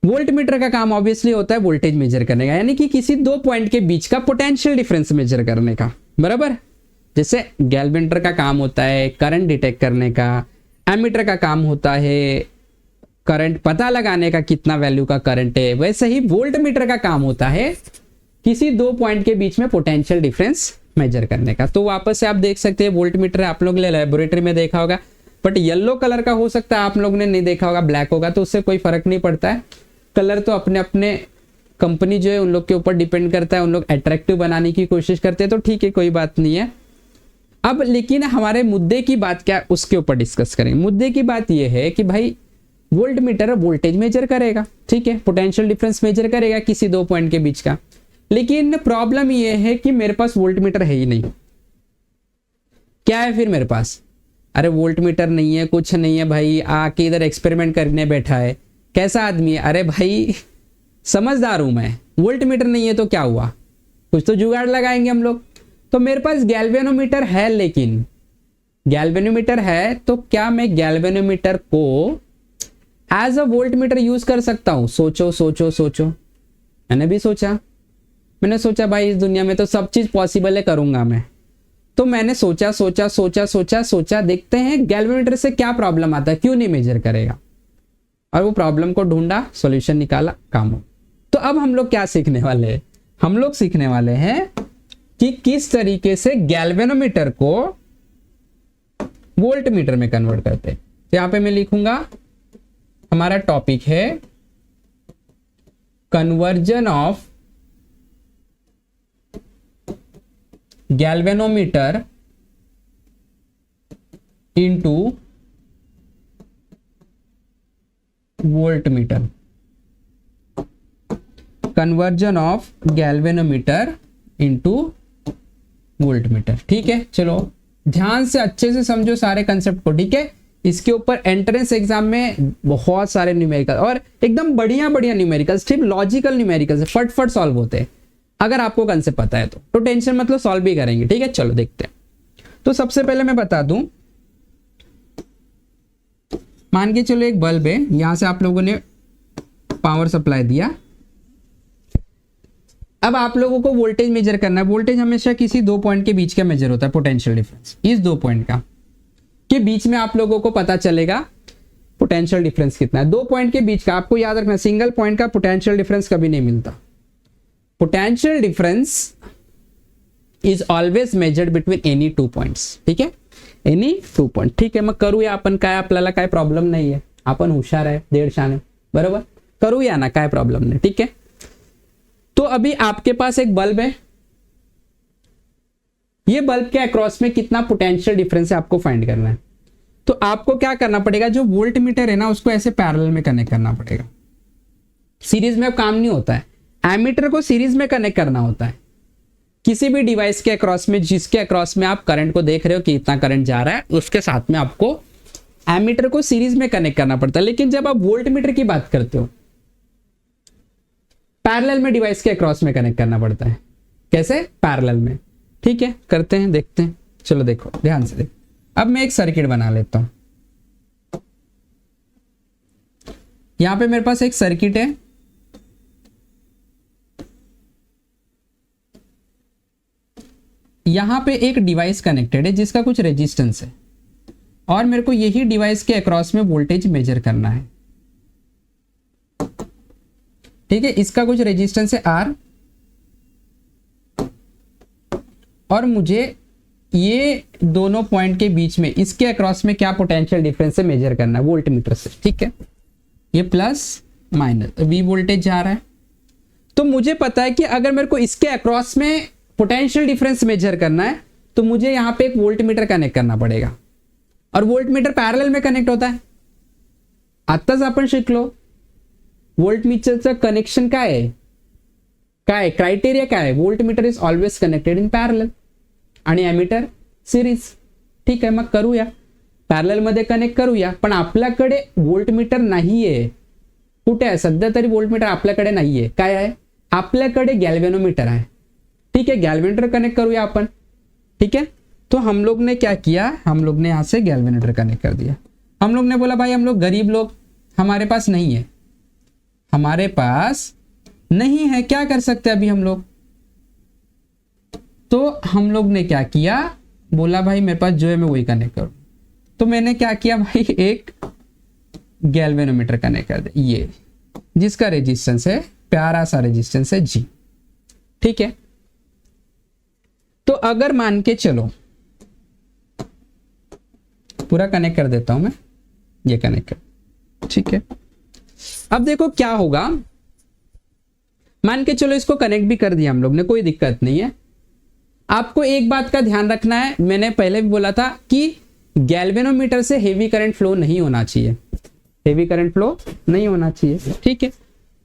वोल्ट मीटर का काम ऑब्वियसली होता है वोल्टेज मेजर करने का, यानी कि किसी दो पॉइंट के बीच का पोटेंशियल डिफरेंस मेजर करने का, बराबर। जैसे गैल्वेनोमीटर का काम होता है करंट डिटेक्ट करने का, एमीटर का काम होता है करंट पता लगाने का, कितना वैल्यू का करंट है, वैसे ही वोल्ट मीटर का काम होता है किसी दो पॉइंट के बीच में पोटेंशियल डिफरेंस मेजर करने का। तो वापस से आप देख सकते हैं वोल्ट मीटर आप लोग ने लेबोरेटरी में देखा होगा, बट येलो कलर का हो सकता है आप लोग ने नहीं देखा होगा, ब्लैक होगा, तो उससे कोई फर्क नहीं पड़ता है। कलर तो अपने अपने कंपनी जो है उन लोग के ऊपर डिपेंड करता है, उन लोग अट्रैक्टिव बनाने की कोशिश करते हैं, तो ठीक है कोई बात नहीं है। अब लेकिन हमारे मुद्दे की बात क्या है उसके ऊपर डिस्कस करेंगे। मुद्दे की बात यह है कि भाई वोल्ट मीटर वोल्टेज मेजर करेगा, ठीक है, पोटेंशियल डिफरेंस मेजर करेगा किसी दो पॉइंट के बीच का, लेकिन प्रॉब्लम यह है कि मेरे पास वोल्ट मीटर है ही नहीं। क्या है फिर मेरे पास, अरे वोल्ट मीटर नहीं है, कुछ नहीं है भाई, आके इधर एक्सपेरिमेंट करने बैठा है, कैसा आदमी है, अरे भाई समझदार हूं मैं, वोल्ट मीटर नहीं है तो क्या हुआ, कुछ तो जुगाड़ लगाएंगे हम लोग। तो मेरे पास गैल्वेनोमीटर है, लेकिन गैल्वेनोमीटर है तो क्या मैं गैल्वेनोमीटर को as a voltmeter use कर सकता हूं? सोचो सोचो सोचो, मैंने भी सोचा, मैंने सोचा भाई इस दुनिया में तो सब चीज पॉसिबल है, करूंगा मैं। तो मैंने सोचा सोचा सोचा सोचा सोचा, देखते हैं गैल्वेनोमीटर से क्या प्रॉब्लम आता है, क्यों नहीं मेजर करेगा, और वो प्रॉब्लम को ढूंढा, सॉल्यूशन निकाला, काम हो। तो अब हम लोग क्या सीखने वाले हैं, हम लोग सीखने वाले हैं कि किस तरीके से गैल्वेनोमीटर को वोल्ट मीटर में कन्वर्ट करते हैं। तो यहां पे मैं लिखूंगा हमारा टॉपिक है conversion of galvanometer into volt meter, conversion of galvanometer into volt meter. ठीक है, चलो ध्यान से अच्छे से समझो सारे कंसेप्ट को, ठीक है। इसके ऊपर एंट्रेंस एग्जाम में बहुत सारे न्यूमेरिकल और एकदम बढ़िया बढ़िया न्यूमेरिकल, सिर्फ लॉजिकल न्यूमेरिकल फट सॉल्व होते हैं, अगर आपको कंसेप्ट पता है तो टेंशन मतलब सॉल्व भी करेंगे, ठीक है। चलो देखते हैं। तो सबसे पहले मैं बता दूं, मान के चलो एक बल्ब है, यहां से आप लोगों ने पावर सप्लाई दिया, अब आप लोगों को वोल्टेज मेजर करना है। वोल्टेज हमेशा किसी दो पॉइंट के बीच का मेजर होता है, पोटेंशियल डिफरेंस, इस दो पॉइंट का के बीच में आप लोगों को पता चलेगा पोटेंशियल डिफरेंस कितना है। दो पॉइंट के बीच का आपको याद रखना, सिंगल पॉइंट का पोटेंशियल डिफरेंस कभी नहीं मिलता। Potential difference is always measured between any 2 points. ठीक आहे, एनी 2 पॉइंट. ठीक आहे, मग करूया आपण. काय आपल्याला काय प्रॉब्लेम नाही आहे, आपण हुशार आहे, देडशाने. बरोबर, करूया ना, काय प्रॉब्लेम नहीं. ठीक है, तो अभी आपके पास एक बल्ब है. ये बल्ब के अक्रॉस में कितना पोटेंशियल डिफरेंस है आपको फाइंड करना है. तो आपको क्या करना पड़ेगा, जो वोल्ट मीटर है ना उसको ऐसे पैरेलल में कनेक्ट करना पड़ेगा. सीरीज में अब काम नहीं होता है, एमीटर को सीरीज में कनेक्ट करना होता है. किसी भी डिवाइस के अक्रॉस में, जिसके अक्रॉस में आप करंट को देख रहे हो कि इतना करंट जा रहा है, उसके साथ में आपको एमीटर को सीरीज में कनेक्ट करना पड़ता है. लेकिन जब आप वोल्ट मीटर की बात करते हो, पैरेलल में डिवाइस के अक्रॉस में कनेक्ट करना पड़ता है. कैसे, पैरेलल में. ठीक है, करते हैं, देखते हैं. चलो देखो, ध्यान से देखो. अब मैं एक सर्किट बना लेता हूं. यहां पे मेरे पास एक सर्किट है. यहां पे एक डिवाइस कनेक्टेड है जिसका कुछ रेजिस्टेंस है, और मेरे को यही डिवाइस के अक्रॉस में वोल्टेज मेजर करना है. ठीक है, इसका कुछ रेजिस्टेंस है R, और मुझे ये दोनों पॉइंट के बीच में, इसके अक्रॉस में क्या पोटेंशियल डिफरेंस है मेजर करना है वोल्ट मीटर से. ठीक है, ये प्लस माइनस V वोल्टेज जा रहा है. तो मुझे पता है कि अगर मेरे को इसके अक्रॉस में पोटेंशियल डिफरेंस मेजर करना है तो मुझे यहां पे एक वोल्ट मीटर कनेक्ट करना पड़ेगा, और वोल्ट मीटर पैरेलल में कनेक्ट होता है. आत्ताच आपण शिकलो वोल्ट मीटरचं कनेक्शन काय आहे, क्रायटेरिया काय आहे. Volt meter is always connected in parallel आणि एमीटर सिरीज. ठीक आहे, मग करूया, पॅरलल मध्ये कनेक्ट करूया. पण आपल्याकडे वोल्ट मीटर नाहीये. कुठे आहे सध्या तरी वोल्ट मीटर आपल्याकडे नाहीये. काय आहे, आपल्याकडे गैल्वेनोमीटर आहे. ठीक है, गैल्वेनोमीटर कनेक्ट करूया अपन. ठीक है, तो हम लोग ने क्या किया, हम लोग ने यहां से गैल्वेनोमीटर कनेक्ट कर दिया. हम लोग ने बोला भाई हम लोग गरीब लोग, हमारे पास नहीं है, हमारे पास नहीं है, क्या कर सकते अभी हम लोग. तो हम लोग ने क्या किया, बोला भाई मेरे पास जो है मैं वही कनेक्ट करूं. तो मैंने क्या किया भाई, एक गैल्वेनोमीटर कनेक्ट कर दिया, ये जिसका रेजिस्टेंस है, प्यारा सा रेजिस्टेंस है G. ठीक है, तो अगर मान के चलो, पूरा कनेक्ट कर देता हूं मैं, ये कनेक्ट कर. ठीक है, अब देखो क्या होगा. मान के चलो इसको कनेक्ट भी कर दिया हम लोग ने, कोई दिक्कत नहीं है. आपको एक बात का ध्यान रखना है, मैंने पहले भी बोला था कि गैल्वेनोमीटर से हेवी करंट फ्लो नहीं होना चाहिए, हेवी करंट फ्लो नहीं होना चाहिए. ठीक है,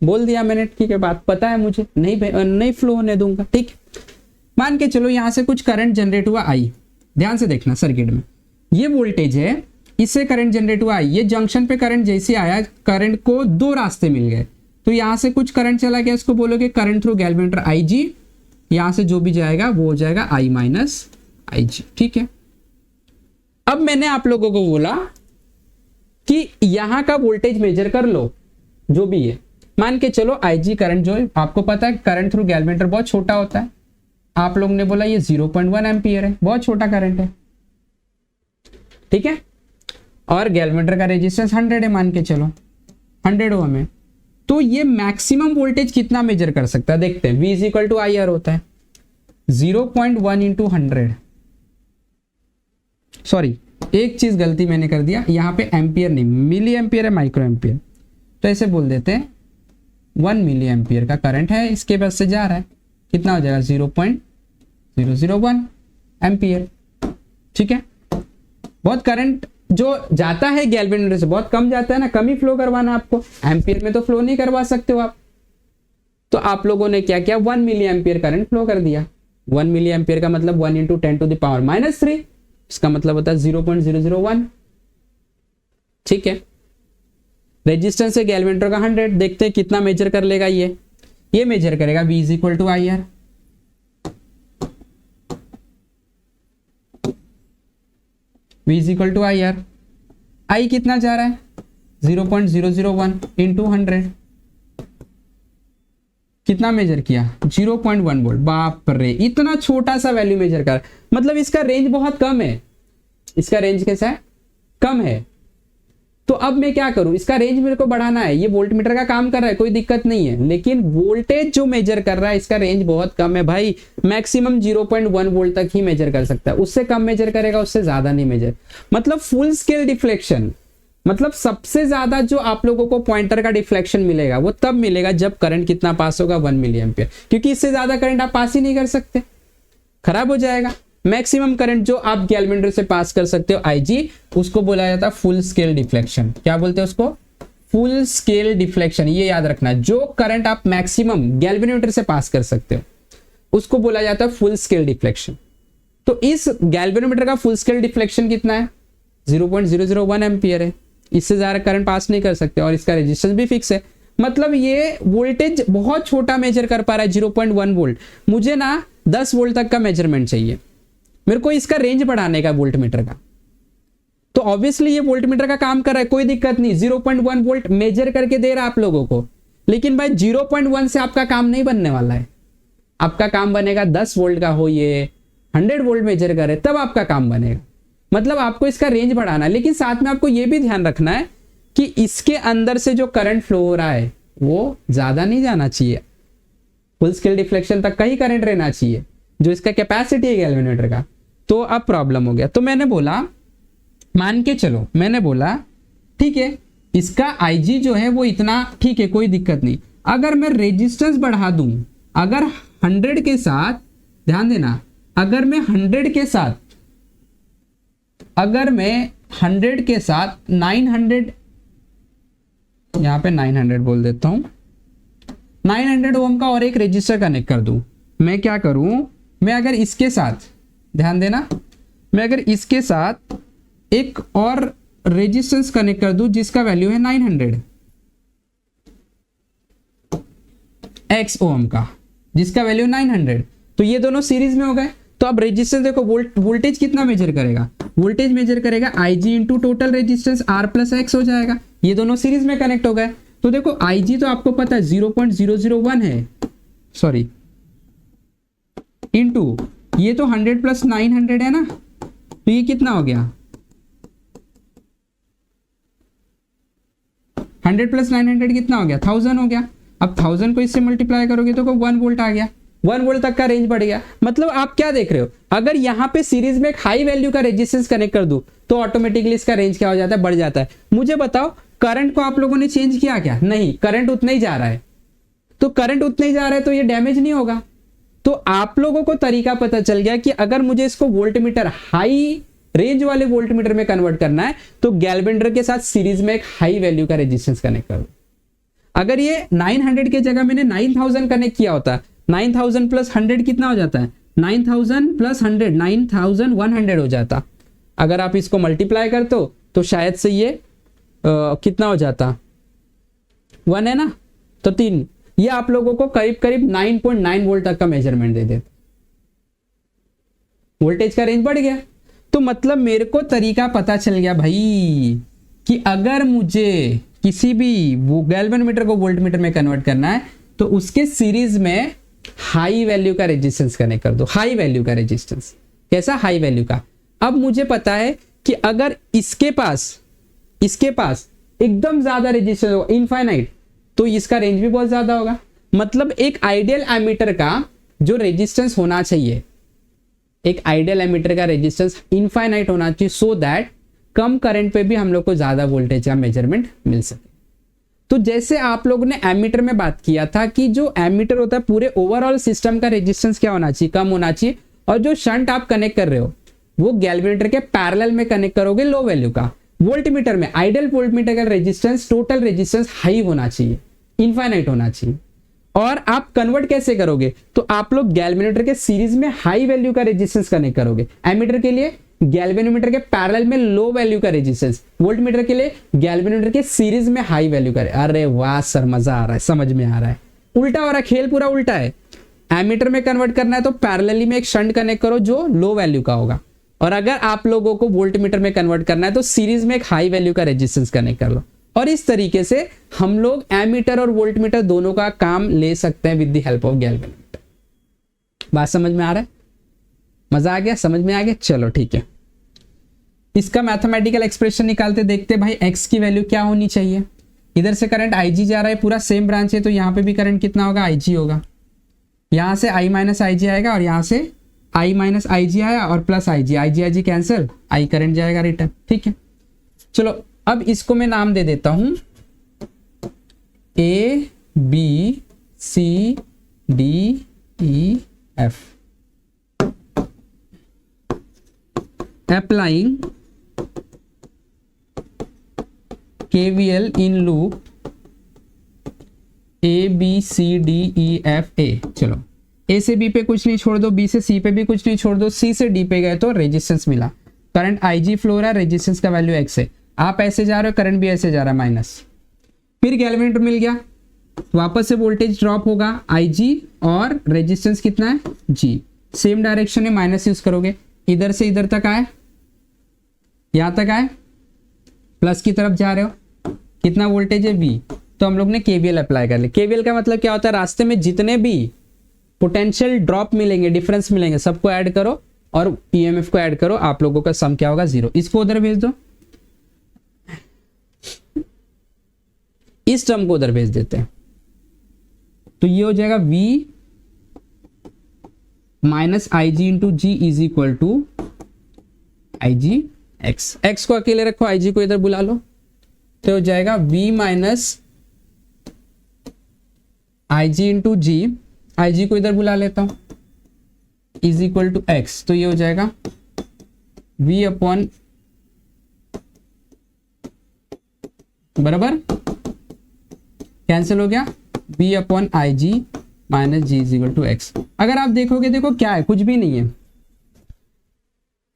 बोल दिया मैंने. ठीक है, बात पता है मुझे, नहीं फ्लो होने दूंगा. ठीक है, मान के चलो यहां से कुछ करंट जनरेट हुआ I. ध्यान से देखना, सर्किट में ये वोल्टेज है, इससे करंट जनरेट हुआ I. ये जंक्शन पे करंट जैसे आया, करंट को दो रास्ते मिल गए. तो यहां से कुछ करंट चला गया, इसको बोलोगे करंट थ्रू गैल्वेनोमीटर IG. यहां से जो भी जाएगा वो हो जाएगा I माइनस IG. ठीक है, अब मैंने आप लोगों को बोला कि यहां का वोल्टेज मेजर कर लो, जो भी है. मान के चलो IG करंट, जो है आपको पता है करंट थ्रू गैल्वेनोमीटर बहुत छोटा होता है. आप लोग ने बोला ये 0.1 एम्पियर है, बहुत छोटा करंट है. ठीक है, और गैल्वेनोमीटर का रेजिस्टेंस 100 है, मान के चलो 100 ओम है. तो ये मैक्सिमम वोल्टेज कितना मेजर कर सकता है, देखते हैं. V is equal to IR होता है 0.1 इंटू 100. सॉरी, एक चीज गलती मैंने कर दिया, यहां पे एम्पियर नहीं, मिली एम्पियर है, माइक्रो एम्पियर. तो ऐसे बोल देते हैं 1 मिली एम्पियर का करंट है, इसके पास से जा रहा है, कितना हो जाएगा 0.001 एम्पियर. ठीक है, बहुत करंट जो जाता है गैल्वेनोमीटर से बहुत कम जाता है ना, कम ही फ्लो करवाना आपको, एम्पियर में तो फ्लो नहीं करवा सकते हो आप. तो आप लोगों ने क्या किया, 1 मिली एम्पियर करंट फ्लो कर दिया. 1 मिली एम्पियर का मतलब 1 इंटू 10 टू द पावर -3, इसका मतलब होता है 0.001. ठीक है, रेजिस्टेंस है गैल्वेनोमीटर का 100. देखते हैं कितना मेजर कर लेगा ये मेजर करेगा V is equal to IR. V is equal to IR. I कितना जा रहा है 0.001 इंटू 100. कितना मेजर किया 0.1 वोल्ट. बाप रे, इतना छोटा सा वैल्यू मेजर कर, मतलब इसका रेंज बहुत कम है. इसका रेंज कैसा है, कम है. तो अब मैं क्या करूं, इसका रेंज मेरे को बढ़ाना है, ये वोल्टमीटर का काम कर रहा है, कोई दिक्कत नहीं है, लेकिन वोल्टेज जो मेजर कर रहा है इसका रेंज बहुत कम है भाई, मैक्सिमम 0.1 वोल्ट तक ही मेजर कर सकता है, उससे कम मेजर करेगा, उससे ज्यादा नहीं मेजर। मतलब फुल स्केल डिफ्लेक्शन, मतलब सबसे ज्यादा जो आप लोगों को पॉइंटर का डिफ्लेक्शन मिलेगा वो तब मिलेगा जब करंट कितना पास होगा, 1 मिली एम्पियर, क्योंकि इससे ज्यादा करंट आप पास ही नहीं कर सकते, खराब हो जाएगा। मैक्सिमम करंट जो आप गैल्वेनोमीटर से पास कर सकते हो IG, उसको बोला जाता है फुल स्केल डिफ्लेक्शन। क्या बोलते हैं उसको? Full scale deflection. ये याद रखना, जो करंट आप मैक्सिमम गैल्वेनोमीटर से पास कर सकते हो उसको बोला जाता है फुल स्केल डिफ्लेक्शन। तो इस गैल्वेनोमीटर का फुल स्केल डिफ्लेक्शन कितना है? 0.001 एम्पियर है, इससे ज्यादा करंट पास नहीं कर सकते, और इसका रेजिस्टेंस भी फिक्स है। मतलब ये वोल्टेज बहुत छोटा मेजर कर पा रहा है, 0.1 वोल्ट। मुझे ना 10 वोल्ट तक का मेजरमेंट चाहिए, मेरे को इसका रेंज बढ़ाने का वोल्टमीटर का। तो ऑब्वियसली ये वोल्टमीटर का काम कर रहा है, कोई दिक्कत नहीं, 0.1 वोल्ट मेजर करके दे रहा है आप लोगों को। लेकिन भाई 0.1 से आपका काम नहीं बनने वाला है, आपका काम बनेगा 10 वोल्ट का हो, ये 100 वोल्ट मेजर करे तब आपका काम बनेगा। मतलब आपको इसका रेंज बढ़ाना है, लेकिन साथ में आपको यह भी ध्यान रखना है कि इसके अंदर से जो करंट फ्लो हो रहा है वो ज्यादा नहीं जाना चाहिए, फुल स्केल डिफ्लेक्शन तक का ही करंट रहना चाहिए, जो इसका कैपेसिटी है गैल्वेनोमीटर का। तो अब प्रॉब्लम हो गया। तो मैंने बोला, मान के चलो, मैंने बोला ठीक है इसका IG जो है वो इतना ठीक है, कोई दिक्कत नहीं। अगर मैं रेजिस्टेंस बढ़ा दूं, अगर 100 के साथ, ध्यान देना, अगर मैं 100 के साथ 900, यहां पे 900 बोल देता हूं, 900 ओम का और एक रेजिस्टर कनेक्ट कर दूं, मैं क्या करूं, मैं अगर इसके साथ, ध्यान देना, मैं अगर इसके साथ एक और रेजिस्टेंस कनेक्ट कर दूं जिसका वैल्यू है 900 x ओम का, जिसका वैल्यू 900, तो ये दोनों सीरीज में हो गए। तो अब रेजिस्टेंस देखो, वोल्टेज कितना मेजर करेगा, वोल्टेज मेजर करेगा IG into total resistance R plus X हो जाएगा, ये दोनों सीरीज में कनेक्ट हो गए। तो देखो IG तो आपको पता है 0.001 है, सॉरी, इंटू ये तो 100 प्लस 900 है ना, तो ये कितना हो गया, 100 प्लस 900 कितना हो गया, 1000 हो गया। अब 1000 को इससे मल्टीप्लाई करोगे तो 1 वोल्ट आ गया, 1 वोल्ट तक का रेंज बढ़ गया। मतलब आप क्या देख रहे हो, अगर यहाँ पे सीरीज में एक हाई वैल्यू का रेजिस्टेंस कनेक्ट कर दूं तो ऑटोमेटिकली इसका रेंज क्या हो जाता है, बढ़ जाता है। मुझे बताओ करंट को आप लोगों ने चेंज किया क्या? नहीं, करंट उतना ही जा रहा है। तो करंट उतना ही जा रहा है तो ये डैमेज नहीं होगा। तो आप लोगों को तरीका पता चल गया कि अगर मुझे इसको वोल्टमीटर, हाई रेंज वाले वोल्टमीटर में कन्वर्ट करना है तो गैल्वेनोमीटर के साथ सीरीज में एक हाई वैल्यू का रेजिस्टेंस कनेक्ट करो। अगर ये 900 की जगह मैंने 9000 कनेक्ट किया होता, 9000 प्लस 100 कितना हो जाता है, 9000 प्लस 100 9100 हो जाता। अगर आप इसको मल्टीप्लाई करते हो तो शायद से ये कितना हो जाता, 1 है ना, तो 3, ये आप लोगों को करीब करीब 9.9 वोल्ट तक का मेजरमेंट दे देता, वोल्टेज का रेंज बढ़ गया। तो मतलब मेरे को तरीका पता चल गया भाई कि अगर मुझे किसी भी वो गैल्वेनोमीटर को वोल्टमीटर में कन्वर्ट करना है तो उसके सीरीज में हाई वैल्यू का रेजिस्टेंस कनेक्ट कर दो, हाई वैल्यू का रेजिस्टेंस। कैसा? हाई वैल्यू का। अब मुझे पता है कि अगर इसके पास एकदम ज्यादा रेजिस्टेंस होगा, इनफाइनाइट, तो इसका रेंज भी बहुत ज्यादा होगा। मतलब एक आइडियल एमीटर का जो रेजिस्टेंस होना चाहिए, एक आइडियल एमीटर का रेजिस्टेंस इनफाइनाइट होना चाहिए, सो दैट कम करंट पे भी हम लोग को ज्यादा वोल्टेज का मेजरमेंट मिल सके। तो जैसे आप लोगों ने एमीटर में बात किया था कि जो एमीटर होता है पूरे ओवरऑल सिस्टम का रेजिस्टेंस क्या होना चाहिए, कम होना चाहिए, और जो शंट आप कनेक्ट कर रहे हो वो गैल्वेनोमीटर के पैरेलल में कनेक्ट करोगे लो वैल्यू का। वोल्टमीटर में, आइडियल वोल्टमीटर का रेजिस्टेंस, टोटल रेजिस्टेंस हाई होना चाहिए, इनफाइनाइट होना चाहिए। और आप कन्वर्ट कैसे करोगे, तो आप लोग गैल्वेनोमीटर के सीरीज में हाई वैल्यू का रेजिस्टेंस कनेक्ट करोगे। एमीटर के लिए गैल्वेनोमीटर के पैरेलल में लो वैल्यू का रेजिस्टेंस, वोल्टमीटर के लिए गैल्वेनोमीटर के सीरीज में हाई वैल्यू का। अरे वाह सर, मजा आ रहा है, समझ में आ रहा है। उल्टा हो रहा है, खेल पूरा उल्टा है। एमीटर में कन्वर्ट करना है तो पैरेलली में एक शंट कनेक्ट करो जो लो वैल्यू का होगा, और अगर आप लोगों को वोल्टमीटर में कन्वर्ट करना है तो सीरीज में एक हाई वैल्यू का रेजिस्टेंस कनेक्ट कर लो। और इस तरीके से हम लोग एमीटर और वोल्टमीटर दोनों का काम ले सकते हैं with the help of galvanometer. बात समझ में आ रहा है? मजा आ गया, समझ में आ गया? चलो ठीक है। इसका मैथमेटिकल एक्सप्रेशन निकालते, देखते भाई x की वैल्यू क्या होनी चाहिए। इधर से करंट IG जा रहा है, पूरा सेम ब्रांच है, तो यहाँ पे भी करंट कितना होगा, IG होगा। यहाँ से I माइनस IG आएगा और यहाँ से I माइनस IG आया और plus IG cancel, I current जाएगा रिटर्न। ठीक है, चलो अब इसको मैं नाम दे देता हूं ABCDEF। Applying KVL in loop ABCDEFA। चलो A से B पे कुछ नहीं छोड़ दो, B से C पे भी कुछ नहीं छोड़ दो, C से D पे गए तो रेजिस्टेंस मिला। करंट IG फ्लो रहा है, रेजिस्टेंस का वैल्यू X है। आप ऐसे जा रहे हो, करंट भी ऐसे जा रहा है माइनस। फिर गैल्वेनोमीटर मिल गया, वापस से वोल्टेज ड्रॉप होगा IG और रेजिस्टेंस कितना है G। सेम डायरेक्शन में माइनस यूज करोगे, इधर से इधर तक आए, यहां तक आए, प्लस की तरफ जा रहे हो, कितना वोल्टेज है V, तो हम लोग ने KVL अप्लाई कर लिया। KVL का मतलब क्या होता है, रास्ते में जितने भी पोटेंशियल ड्रॉप मिलेंगे, डिफरेंस मिलेंगे, सबको ऐड करो और EMF को ऐड करो, आप लोगों का सम क्या होगा, 0। इसको उधर भेज दो, इस टर्म को उधर भेज देते हैं, तो ये हो जाएगा V minus IG into G is equal to IG X। X को अकेले रखो, IG को इधर बुला लो, तो हो जाएगा V minus IG into G, IG को इधर बुला लेता हूं, इज इक्वल टू X। तो ये हो जाएगा V अपॉन बराबर कैंसिल हो गया, V upon IG minus G is equal to X। अगर आप देखोगे, देखो क्या है, कुछ भी नहीं है।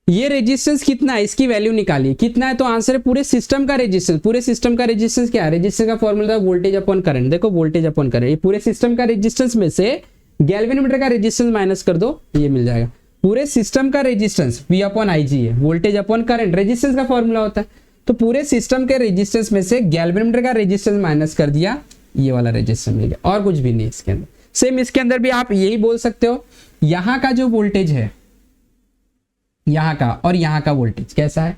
ये रेजिस्टेंस कितना है, इसकी वैल्यू निकालिए, कितना है, तो आंसर है पूरे सिस्टम का रेजिस्टेंस। पूरे सिस्टम का रेजिस्टेंस क्या है, रेजिस्टेंस का फॉर्मूला था वोल्टेज अपॉन करंट। देखो वोल्टेज अपॉन करंट, ये पूरे सिस्टम का रेजिस्टेंस में से गैल्वेनोमीटर का रेजिस्टेंस माइनस कर दो, ये मिल जाएगा। पूरे सिस्टम का रेजिस्टेंस V अपॉन IG है, वोल्टेज अपॉन करंट रेजिस्टेंस का फॉर्मूला होता है, तो पूरे सिस्टम के रेजिस्टेंस में से गैल्वेनोमीटर का रेजिस्टेंस माइनस कर दिया, ये वाला रेजिस्टेंस मिल गया, और कुछ भी नहीं इसके अंदर। सेम इसके अंदर भी आप यही बोल सकते हो, यहां का जो वोल्टेज है, यहां का और यहां का वोल्टेज कैसा है,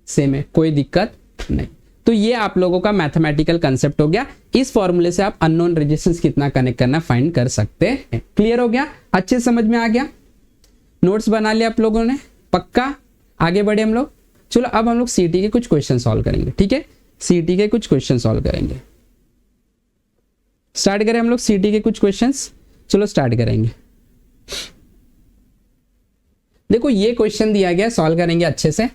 सेम है, कोई दिक्कत नहीं। तो ये आप लोगों का मैथमेटिकल कंसेप्ट हो गया। इस फॉर्मूले से आप अननोन रेजिस्टेंस कितना कनेक्ट करना फाइंड कर सकते हैं। क्लियर हो गया, अच्छे समझ में आ गया, नोट्स बना लिया आप लोगों ने, पक्का। आगे बढ़े हम लोग, चलो अब हम लोग सीटी के कुछ क्वेश्चन सॉल्व करेंगे। ठीक है, सीटी के कुछ क्वेश्चन सॉल्व करेंगे। स्टार्ट करें हम लोग सीटी के कुछ क्वेश्चंस, चलो स्टार्ट करेंगे। देखो ये क्वेश्चन दिया गया, सॉल्व करेंगे अच्छे से।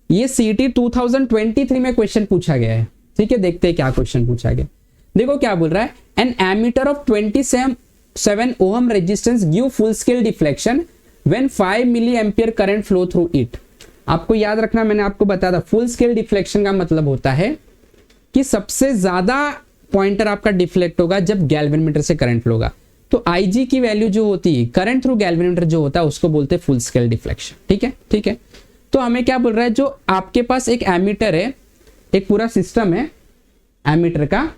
ये सीटी 2023 में क्वेश्चन पूछा गया है। ठीक है, देखते हैं क्या क्वेश्चन पूछा गया। देखो क्या बोल रहा है, an ammeter of 27 ohm resistance give full scale deflection when 5 milliampere current flow through it. आपको याद रखना, मैंने आपको बताया था, फुल स्केल डिफ्लेक्शन का मतलब होता है कि सबसे ज्यादा पॉइंटर आपका डिफ्लेक्ट होगा जब गैल्वेनोमीटर से करंट फ्लो होगा। तो IG की वैल्यू जो होती है, करंट थ्रू गैल्वेनोमीटर जो होता है, उसको बोलते हैं फुल स्केल डिफ्लेक्शन। ठीक है, ठीक है। तो हमें क्या बोल रहा है, जो आपके पास एक एमीटर है, एक पूरा सिस्टम है एमीटर का,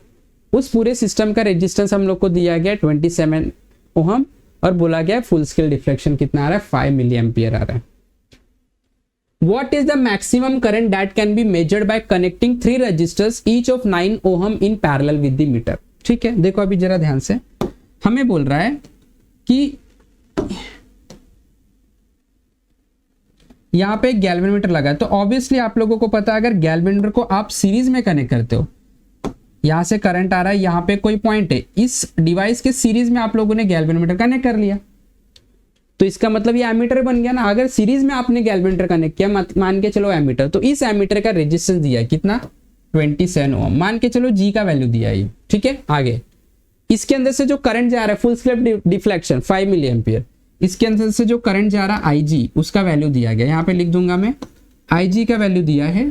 उस पूरे सिस्टम का रेजिस्टेंस हम लोग को दिया गया 27 ओहम और बोला गया फुल स्केल डिफ्लेक्शन कितना आ रहा है, 5 मिली एम्पियर आ रहा है। What is the maximum current that can be measured by connecting 3 resistors each of 9 ohm in parallel with the meter? ठीक है, देखो अभी जरा ध्यान से, हमें बोल रहा है कि यहां पे गैल्वेनोमीटर लगा है, तो ऑब्वियसली आप लोगों को पता है, अगर गैल्वेनोमीटर को आप सीरीज में कनेक्ट करते हो, यहां से करंट आ रहा है, यहां पे कोई पॉइंट है, इस डिवाइस के सीरीज में आप लोगों ने गैल्वेनोमीटर कनेक्ट कर लिया, तो इसका मतलब ये एमीटर बन गया ना। अगर सीरीज में आपने गैल्वेनोमीटर कनेक्ट किया, मान के चलो एमीटर, तो इस एमीटर का रेजिस्टेंस दिया है कितना, 27 ओम, मान के चलो G का वैल्यू दिया है। ठीक है, आगे इसके अंदर से जो करंट जा रहा है, full scale deflection 5 milliampere, इसके अंदर से जो करंट जा रहा है IG, उसका वैल्यू दिया गया, यहां पे लिख दूंगा मैं, IG का वैल्यू दिया है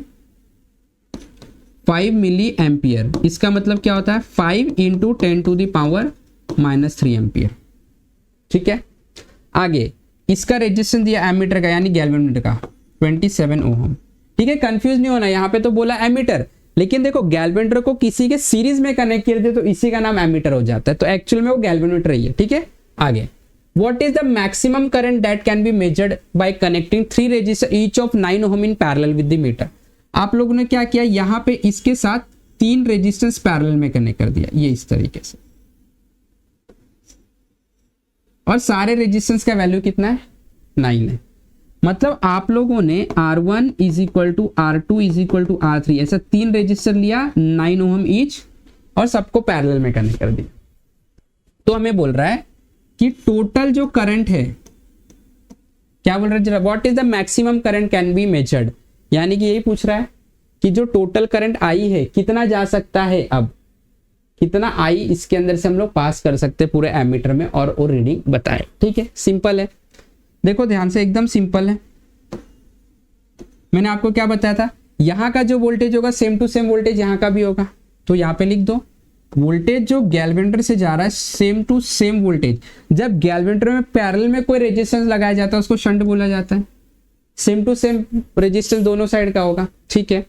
5 मिली एम्पियर। इसका मतलब क्या होता है, 5 इंटू 10⁻³ एम्पियर। ठीक है, आगे इसका रेजिस्टेंस दिया एमीटर का, यानी गैल्वेनोमीटर का 27 ओम। ठीक है, कंफ्यूज नहीं होना, यहां पे तो बोला एमीटर, लेकिन देखो गैल्वेनोमीटर को किसी के सीरीज में कनेक्ट कर दे तो इसी का नाम एमीटर हो जाता है, तो एक्चुअल में वो गैल्वेनोमीटर ही है। ठीक है, आगे What is the maximum current that can be measured by connecting 3 resistors each of 9 ohm in parallel with the meter? आप लोगों ने क्या किया, यहाँ पे इसके साथ 3 रेजिस्टेंस पैरेलल में कनेक्ट कर दिया, ये इस तरीके से, और सारे रेजिस्टेंस का वैल्यू कितना है, 9 है। मतलब आप लोगों ने R1 is equal to R2 is equal to R3 ऐसा 3 रेजिस्टर लिया 9 ओम ईच और सबको पैरेलल में कनेक्ट कर दिया। तो हमें बोल रहा है कि टोटल जो करंट है, क्या बोल रहा है, what is the maximum current can be measured, यानी कि यही पूछ रहा है कि जो टोटल करंट आई है कितना जा सकता है, अब कितना आई इसके अंदर से हम लोग पास कर सकते हैं पूरे एमीटर में, और वो रीडिंग बताए। ठीक है, सिंपल है, देखो ध्यान से, एकदम सिंपल है। मैंने आपको क्या बताया था, यहां का जो वोल्टेज होगा सेम टू सेम वोल्टेज यहां का भी होगा, तो यहां पे लिख दो वोल्टेज जो गैल्वेंटर से जा रहा है सेम टू सेम वोल्टेज। जब गैल्वेंटर में पैरेलल में कोई रेजिस्टेंस लगाया जाता है उसको शंट बोला जाता है। सेम टू सेम रेजिस्टेंस दोनों साइड का होगा, ठीक है,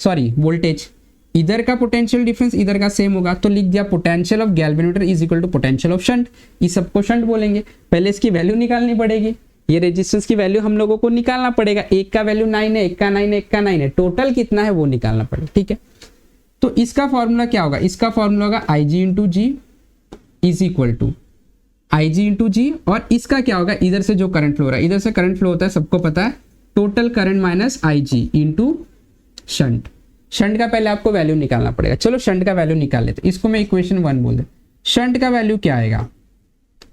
सॉरी वोल्टेज, इधर का पोटेंशियल डिफरेंस इधर का सेम होगा, तो लिख दिया potential of galvanometer is equal to potential of shunt. इस सबको शंट बोलेंगे। पहले इसकी वैल्यू निकालनी पड़ेगी, ये रेजिस्टेंस की वैल्यू हम लोगों को निकालना पड़ेगा। एक का वैल्यू 9 है, एक का 9 है, एक का 9 है, टोटल कितना है वो निकालना पड़ेगा। ठीक है, तो इसका फॉर्मूला क्या होगा, इसका फॉर्मूला होगा IG into G is equal to IG into G, और इसका क्या होगा, इधर से जो करंट फ्लो हो रहा है, इधर से करंट फ्लो होता है सबको पता है, total current minus IG into shunt. Shunt का पहले आपको वैल्यू निकालना पड़ेगा। चलो शंट का वैल्यू निकाल लेते, इसको मैं इक्वेशन 1 बोल दे। शंट का वैल्यू क्या आएगा,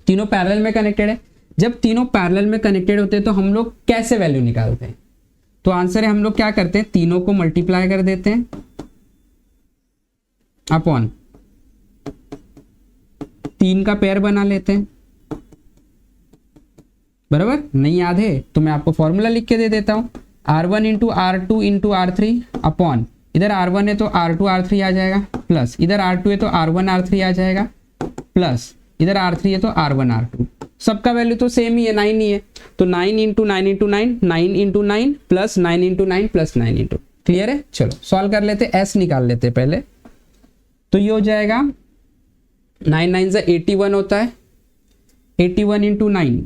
तीनों पैरेलल में कनेक्टेड है, जब तीनों पैरेलल में कनेक्टेड होते हैं तो हम लोग कैसे वैल्यू निकालते हैं, तो आंसर है हम लोग क्या करते हैं, तीनों को मल्टीप्लाई कर देते हैं अपॉन 3 का पेयर बना लेते हैं, बराबर। नहीं याद है तो मैं आपको फॉर्मूला लिख के दे देता हूं, R1 into R2 into R3 upon, इधर R1 है तो R2 R3 आ जाएगा, प्लस इधर R2 है तो R1 R3 आ जाएगा, प्लस इधर R3 है तो R1 R2। सबका वैल्यू तो सेम ही है, 9 ही है, तो 9 into 9 into 9, 9 into 9 plus 9 into 9 plus 9 into. Clear है, चलो सॉल्व कर लेते, S निकाल लेते पहले। तो ये हो जाएगा 9 9 से 81 होता है, 81 इंटू 9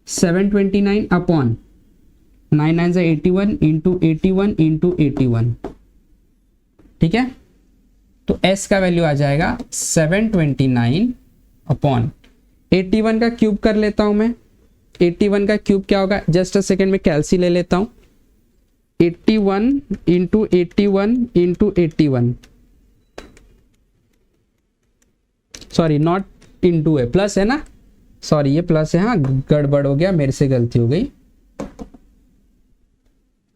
729 अपॉन 9 9 से 81 इंटू 81 इंटू 81। ठीक है, तो S का वैल्यू आ जाएगा 729 अपॉन 81 का क्यूब कर लेता हूं मैं। 81 का क्यूब क्या होगा, जस्ट अ सेकेंड में कैलसी ले लेता हूं। 81 into 81 into 81, sorry not into है, प्लस है ना, सॉरी ये प्लस है, हाँ गड़बड़ हो गया, मेरे से गलती हो गई,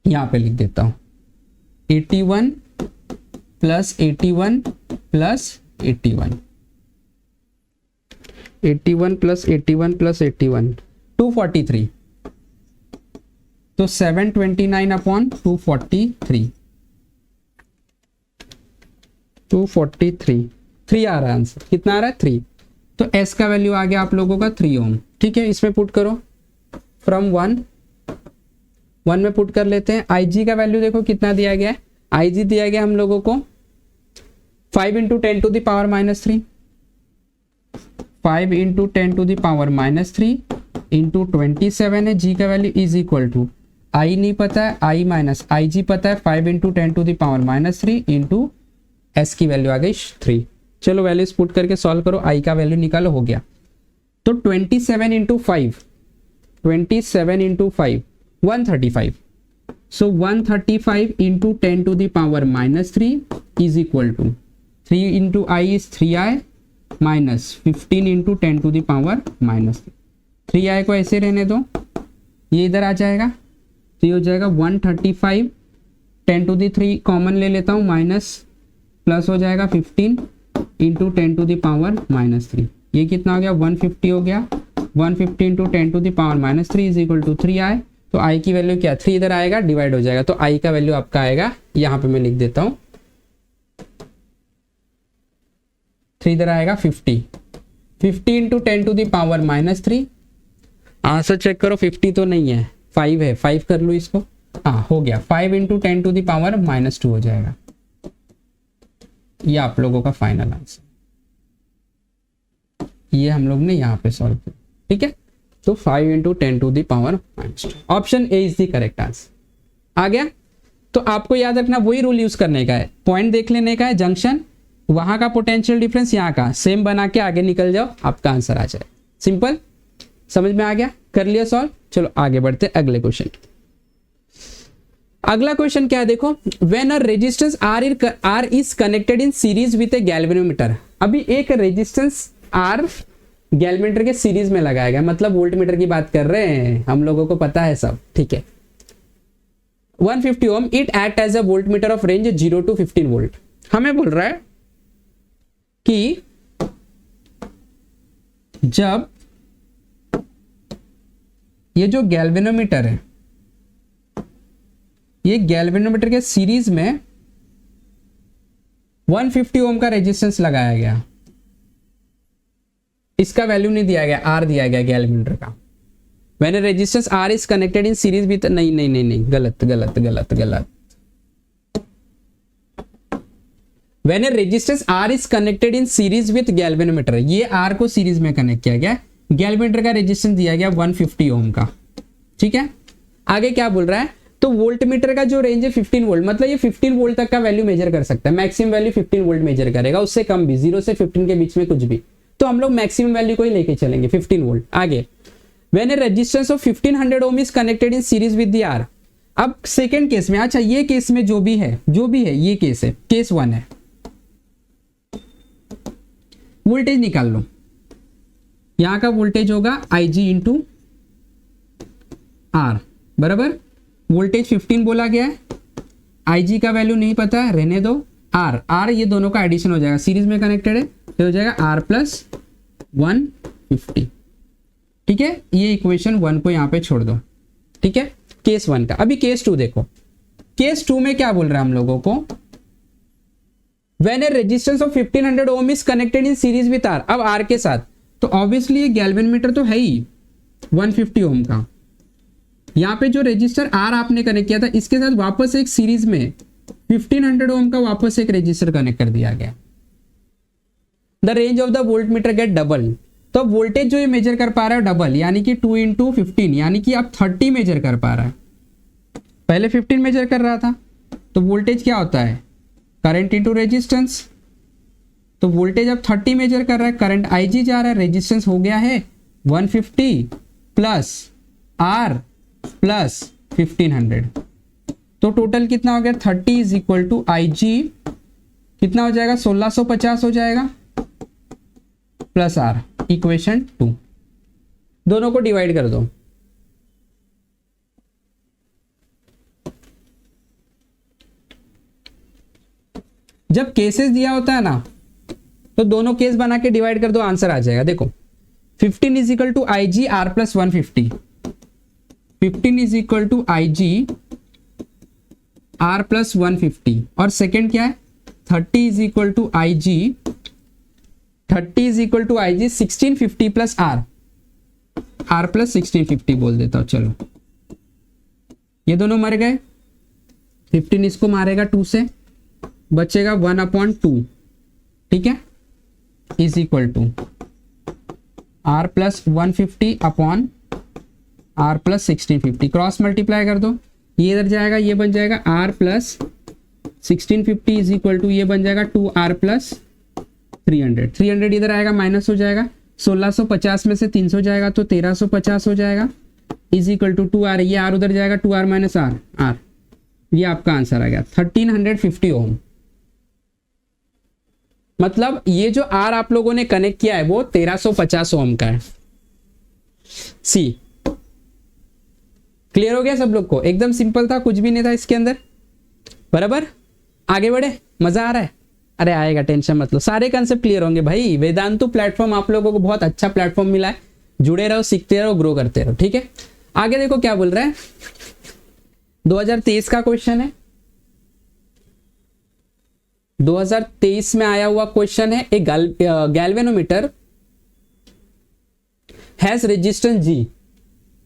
यहां पे लिख देता हूं 81 प्लस 81 प्लस 81, 81 प्लस 81 प्लस 81 243, तो 729 अपॉन 243, 243 3 आ रहा है आंसर, कितना आ रहा है 3। तो S का वैल्यू आ गया आप लोगों का 3 ओम। ठीक है, इसमें पुट करो फ्रॉम 1 में पुट कर लेते हैं। IG का वैल्यू देखो कितना दिया गया है, IG दिया गया हम लोगों को 5 into 10 to the power minus 3, 5 into 10 to the power minus 3 into 27 है। G का value is equal to, I नहीं पता है, I माइनस IG पता है, 5 into 10 to the power minus 3 into S की वैल्यू आ गई 3। चलो वैल्यूज पुट करके सॉल्व करो, I का वैल्यू निकालो, हो गया। तो 27 into 5, 27 into 5 135, so 135 into 10 to the power minus 3 is equal to 3 into I is 3I minus 15 into 10 to the power minus 3I को ऐसे रहने दो, ये इधर आ जाएगा, तो ये हो जाएगा 135, 10 टू द 3 कॉमन ले लेता हूँ, माइनस प्लस हो जाएगा 15 into 10 to the power minus 3, ये कितना हो गया 150 हो गया, 150 into 10 to the power minus 3 is equal to 3I। तो I की वैल्यू क्या, 3 इधर आएगा, डिवाइड हो जाएगा, तो I का वैल्यू आपका आएगा, यहाँ पे मैं लिख देता हूँ 3 इधर आएगा 50, 50 into 10 to the power minus 3। Answer check करो, 50 तो नहीं है, 5 है, 5 कर लो इसको, हाँ हो गया, 5 into 10 to the power minus 2 हो जाएगा। ये आप लोगों का फाइनल आंसर। ये हम लोग ने यहाँ पे सॉल्व किया, ठीक है। तो 5 × 10⁻²। Option A is the correct answer. आ गया। तो आपको याद रखना वही रूल यूज करने का है, पॉइंट देख लेने का है, जंक्शन, वहां का पोटेंशियल डिफरेंस, यहाँ का सेम बना के आगे निकल जाओ, आपका आंसर आ जाए। सिंपल, समझ में आ गया, कर लिया सॉल्व। चलो आगे बढ़ते अगले क्वेश्चन। अगला क्वेश्चन क्या है देखो, when a resistance R is connected in series with A galvanometer. अभी एक रेजिस्टेंस आर गैल्वेनोमीटर के सीरीज में लगाया गया, मतलब वोल्टमीटर की बात कर रहे हैं, हम लोगों को पता है सब, ठीक है। 150 ohm, it act as a voltmeter of range 0 to 15 volt. हमें बोल रहा है कि जब ये जो गैल्वेनोमीटर है, ये गैल्वेनोमीटर के सीरीज में 150 ओम का रेजिस्टेंस लगाया गया, इसका वैल्यू नहीं दिया गया, आर दिया गया गैल्वेनोमीटर का। When resistance R is connected in series with, नहीं, गलत। When resistance R is connected in series with galvanometer, ये आर को सीरीज में कनेक्ट किया गया, गैल्वेनोमीटर का रेजिस्टेंस दिया गया 150 ओम का, ठीक है। आगे क्या बोल रहा है, तो वोल्टमीटर का जो रेंज है 15 वोल्ट, मतलब ये 15 वोल्ट तक का वैल्यू मेजर कर सकता है, मैक्सिमम वैल्यू 15 वोल्ट मेजर करेगा, उससे कम भी, 0 से 15 के बीच में कुछ भी, तो हम लोग मैक्सिमम वैल्यू को ही लेके चलेंगे 15 वोल्ट। आगे, when a resistance of 1500 ohm is connected in series with the R. अब सेकंड केस में, अच्छा ये केस में जो भी है ये केस है, केस 1 है, वोल्टेज निकाल लो, यहां का वोल्टेज होगा Ig इंटू आर, बराबर। वोल्टेज 15 बोला गया है, Ig का वैल्यू नहीं पता है, रहने दो। आर ये दोनों का एडिशन हो जाएगा, सीरीज में कनेक्टेड है, तो हो जाएगा R प्लस 150, ठीक है। ये इक्वेशन 1 को यहां पे छोड़ दो, ठीक है, केस 1 का। अभी केस 2 देखो, केस 2 में क्या बोल रहा है हम लोगों को, when a resistance of 1500 ohm is connected in series with R. अब आर के साथ, तो ऑब्वियसली ये गैल्वेनोमीटर तो है ही 150 ओम का, यहाँ पे जो रेजिस्टर आर आपने कनेक्ट किया था, इसके साथ वापस एक सीरीज में 1500 ओम का वापस एक रेजिस्टर कनेक्ट कर दिया गया। The range of the voltmeter get double, तो वोल्टेज जो ये मेजर कर पा रहा है डबल, यानी कि 2 × 15, यानी कि अब 30 मेजर कर पा रहा है, पहले 15 मेजर कर रहा था। तो वोल्टेज क्या होता है, करंट इंटू रेजिस्टेंस, तो वोल्टेज अब 30 मेजर कर रहा है, करंट Ig जा रहा है, रेजिस्टेंस हो गया है 150 प्लस आर प्लस 1500, तो टोटल कितना हो गया, 30 इज इक्वल टू Ig कितना हो जाएगा, 1650 हो जाएगा, प्लस आर, इक्वेशन 2। दोनों को डिवाइड कर दो, जब केसेस दिया होता है ना, तो दोनों केस बना के डिवाइड कर दो, आंसर आ जाएगा। देखो 15 is equal to Ig R plus 150, 15 is equal to Ig R plus 150, और सेकेंड क्या है 30 is equal to Ig, 30 is equal to Ig 1650 plus R plus 1650 बोल देता हूं। चलो ये दोनों मर गए, 15 इसको मारेगा 2 से, बचेगा 1/2, ठीक है, is equal to R plus 150 upon R plus 1650, cross multiply कर दो, ये इधर जाएगा, ये बन जाएगा R plus 1650 is equal to ये बन जाएगा 2R प्लस 300 इधर आएगा, माइनस हो जाएगा, 1650 में से 300 जाएगा तो 1350 हो जाएगा, इज इक्वल टू 2R, ये R उधर जाएगा, 2R माइनस R, ये आपका आंसर आ गया 1350 ओम। मतलब ये जो R आप लोगों ने कनेक्ट किया है वो 1350 ओम का है। सी क्लियर हो गया सब लोग को, एकदम सिंपल था, कुछ भी नहीं था इसके अंदर, बराबर। आगे बढ़े, मजा आ रहा है, अरे आएगा, टेंशन मत लो, सारे कंसेप्ट क्लियर होंगे भाई। वेदांतु प्लेटफॉर्म आप लोगों को बहुत अच्छा प्लेटफॉर्म मिला है, जुड़े रहो, सीखते रहो, ग्रो करते रहो, ठीक है। आगे देखो क्या बोल रहा है, 2023 का क्वेश्चन है, 2023 में आया हुआ क्वेश्चन है, एक galvanometer has resistance G,